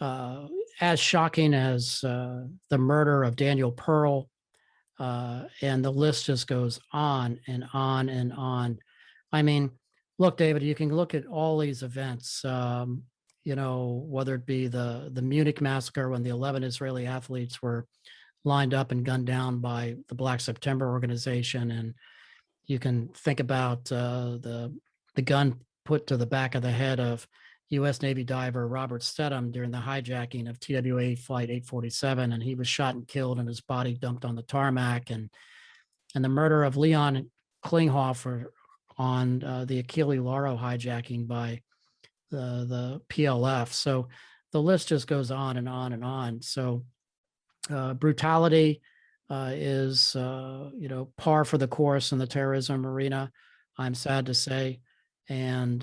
B: as shocking as the murder of Daniel Pearl, and the list just goes on and on and on. I mean, look, David, you can look at all these events. Whether it be the Munich massacre when the 11 Israeli athletes were lined up and gunned down by the Black September organization, and you can think about the gun put to the back of the head of U.S. Navy diver Robert Stedham during the hijacking of TWA Flight 847, and he was shot and killed, and his body dumped on the tarmac, and the murder of Leon Klinghoffer on the Achille Lauro hijacking by the PLF. So the list just goes on and on and on. So brutality is par for the course in the terrorism arena, I'm sad to say, and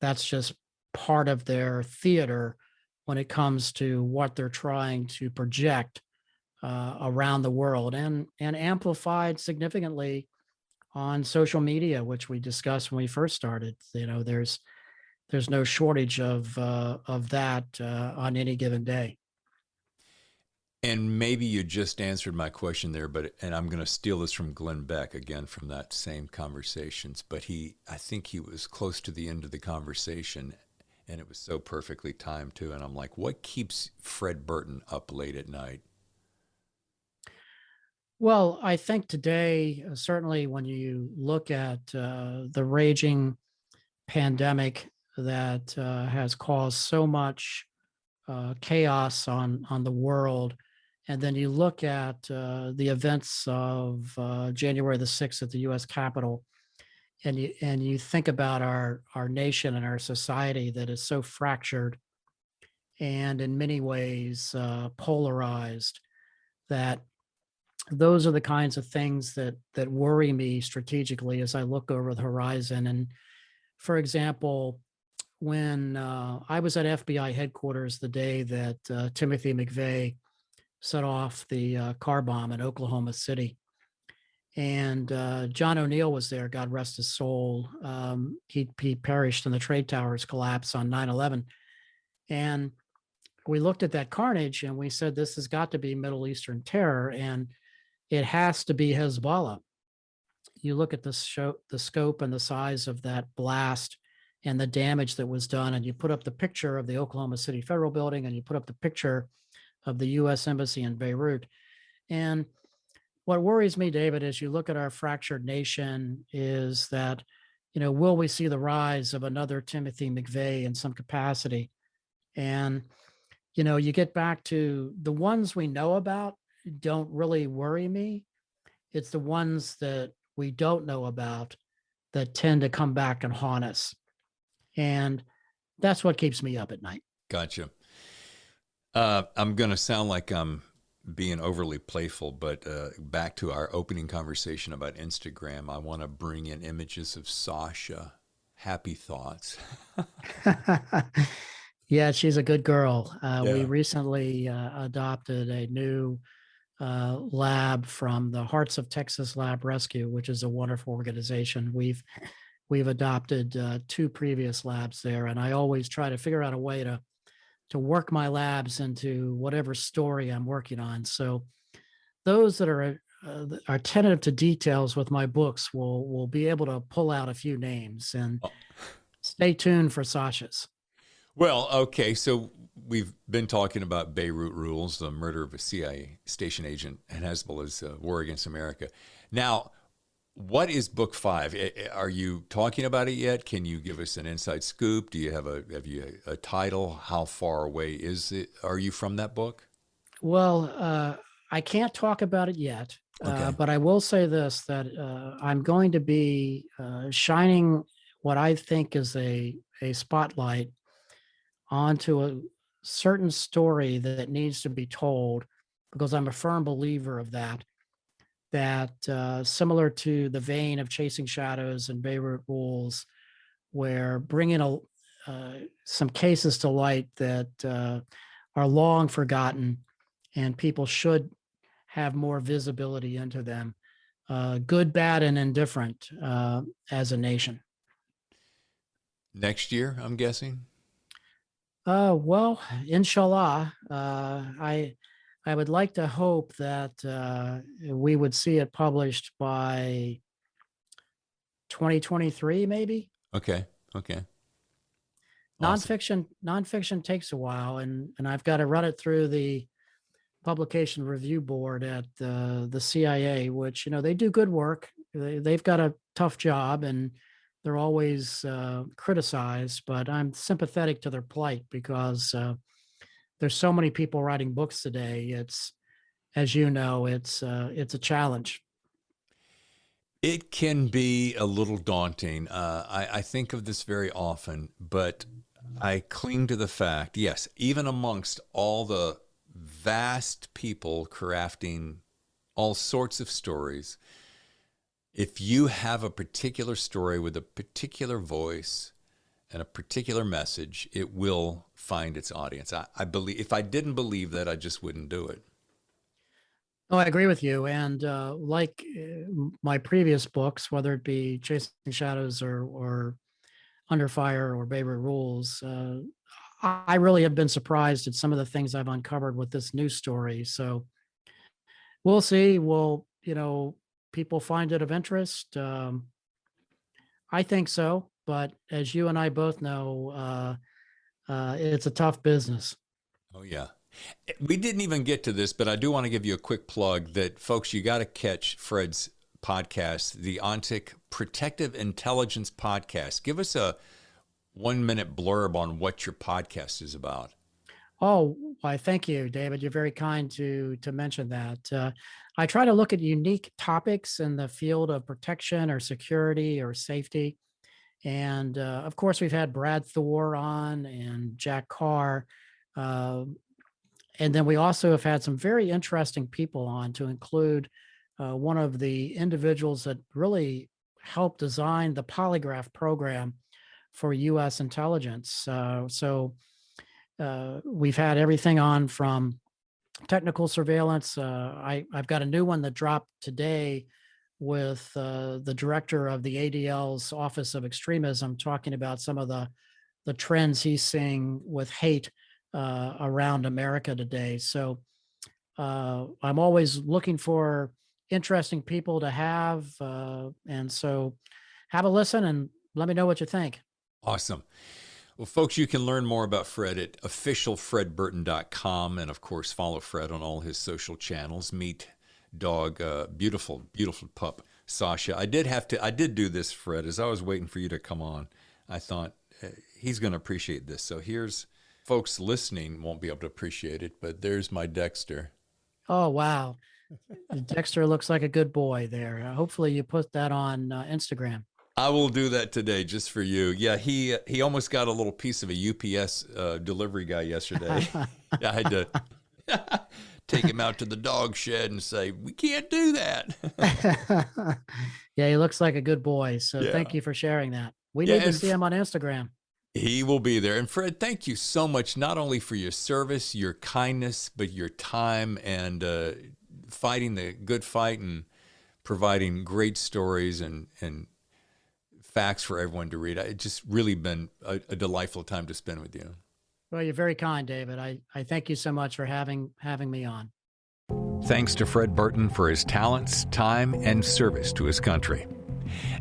B: that's just part of their theater when it comes to what they're trying to project around the world, and amplified significantly on social media, which we discussed when we first started. There's no shortage of that on any given day.
A: And maybe you just answered my question there, and I'm going to steal this from Glenn Beck again from that same conversations. But I think he was close to the end of the conversation, and it was so perfectly timed too. And I'm like, what keeps Fred Burton up late at night?
B: Well, I think today, certainly when you look at the raging pandemic that has caused so much chaos on the world, and then you look at the events of January the 6th at the U.S. Capitol, and you think about our nation and our society that is so fractured and in many ways polarized, that those are the kinds of things that worry me strategically as I look over the horizon. And for example, when I was at FBI headquarters the day that Timothy McVeigh set off the car bomb in Oklahoma City, and John O'Neill was there, God rest his soul. He perished in the Trade Towers collapse on 9/11. And we looked at that carnage and we said, this has got to be Middle Eastern terror, and it has to be Hezbollah. You look at the scope and the size of that blast and the damage that was done, and you put up the picture of the Oklahoma City Federal Building, and you put up the picture of the U.S. Embassy in Beirut. And what worries me, David, as you look at our fractured nation is that, will we see the rise of another Timothy McVeigh in some capacity? And, you get back to the ones we know about don't really worry me. It's the ones that we don't know about that tend to come back and haunt us. And that's what keeps me up at night.
A: Gotcha. I'm going to sound like I'm being overly playful, but back to our opening conversation about Instagram, I want to bring in images of Sasha. Happy thoughts.
B: Yeah, she's a good girl.
A: Yeah.
B: We recently adopted a new lab from the Hearts of Texas Lab Rescue, which is a wonderful organization. We've adopted 2 previous labs there, and I always try to figure out a way to work my labs into whatever story I'm working on. So those that are attentive to details with my books will be able to pull out a few names, and stay tuned for Sasha's.
A: Well, okay, so we've been talking about Beirut Rules, the murder of a CIA station agent, and Hezbollah's war against America. Now, what is book 5? Are you talking about it yet? Can you give us an inside scoop? Do you have a title? How far away is it? Are you from that book?
B: Well, I can't talk about it yet,
A: Okay.
B: but I will say this, that I'm going to be shining what I think is a spotlight onto a certain story that needs to be told, because I'm a firm believer of that similar to the vein of Chasing Shadows and Beirut Rules, where bringing some cases to light that are long forgotten and people should have more visibility into them, good, bad, and indifferent, as a nation.
A: Next year, I'm guessing?
B: Well, inshallah, I would like to hope that we would see it published by 2023, maybe.
A: Okay. Awesome.
B: Nonfiction takes a while, and I've got to run it through the publication review board at the CIA, which, they do good work. They've got a tough job, and they're always criticized, but I'm sympathetic to their plight, because there's so many people writing books today. It's, as you know, it's a challenge.
A: It can be a little daunting. I think of this very often, but I cling to the fact, yes, even amongst all the vast people crafting all sorts of stories, if you have a particular story with a particular voice and a particular message, it will find its audience. I believe, if I didn't believe that, I just wouldn't do it.
B: Oh, I agree with you. And like my previous books, whether it be Chasing Shadows or Under Fire or Beirut Rules, I really have been surprised at some of the things I've uncovered with this new story. So we'll see. Will, people find it of interest? I think so. But as you and I both know, it's a tough business.
A: Oh, yeah. We didn't even get to this, but I do want to give you a quick plug that, folks, you got to catch Fred's podcast, the ONTIC Protective Intelligence Podcast. Give us a 1-minute blurb on what your podcast is about.
B: Oh, why, thank you, David. You're very kind to mention that. I try to look at unique topics in the field of protection or security or safety. And of course, we've had Brad Thor on and Jack Carr. And then we also have had some very interesting people on, to include one of the individuals that really helped design the polygraph program for U.S. intelligence. So we've had everything on from technical surveillance. I've got a new one that dropped today with the director of the ADL's Office of Extremism, talking about some of the trends he's seeing with hate around America today. So I'm always looking for interesting people to have. And so have a listen and let me know what you think.
A: Awesome. Well, folks, you can learn more about Fred at officialfredburton.com. And of course, follow Fred on all his social channels. Meet dog, beautiful, beautiful pup, Sasha. I did do this, Fred, as I was waiting for you to come on. I thought he's going to appreciate this. So here's, folks listening won't be able to appreciate it, but there's my Dexter.
B: Oh, wow. Dexter looks like a good boy there. Hopefully you put that on Instagram.
A: I will do that today just for you. Yeah, he almost got a little piece of a UPS delivery guy yesterday. I had to take him out to the dog shed and say, we can't do that.
B: Yeah, he looks like a good boy. So
A: Yeah.
B: Thank you for sharing that. We need to see him on Instagram.
A: He will be there. And Fred, thank you so much, not only for your service, your kindness, but your time and fighting the good fight and providing great stories and facts for everyone to read. It's just really been a delightful time to spend with you.
B: Well, you're very kind, David. I thank you so much for having me on.
A: Thanks to Fred Burton for his talents, time, and service to his country.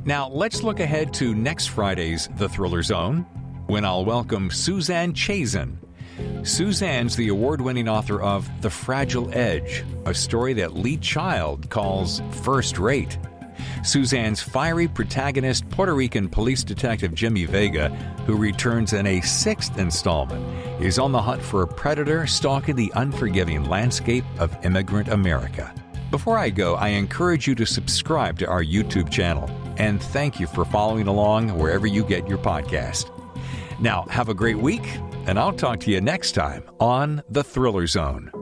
A: Now, let's look ahead to next Friday's The Thriller Zone. when I'll welcome Suzanne Chazen. Suzanne's the award-winning author of The Fragile Edge, a story that Lee Child calls first-rate. Suzanne's fiery protagonist, Puerto Rican police detective Jimmy Vega, who returns in a sixth installment, is on the hunt for a predator stalking the unforgiving landscape of immigrant America. Before I go, I encourage you to subscribe to our YouTube channel, and thank you for following along wherever you get your podcast. Now, have a great week, and I'll talk to you next time on The Thriller Zone.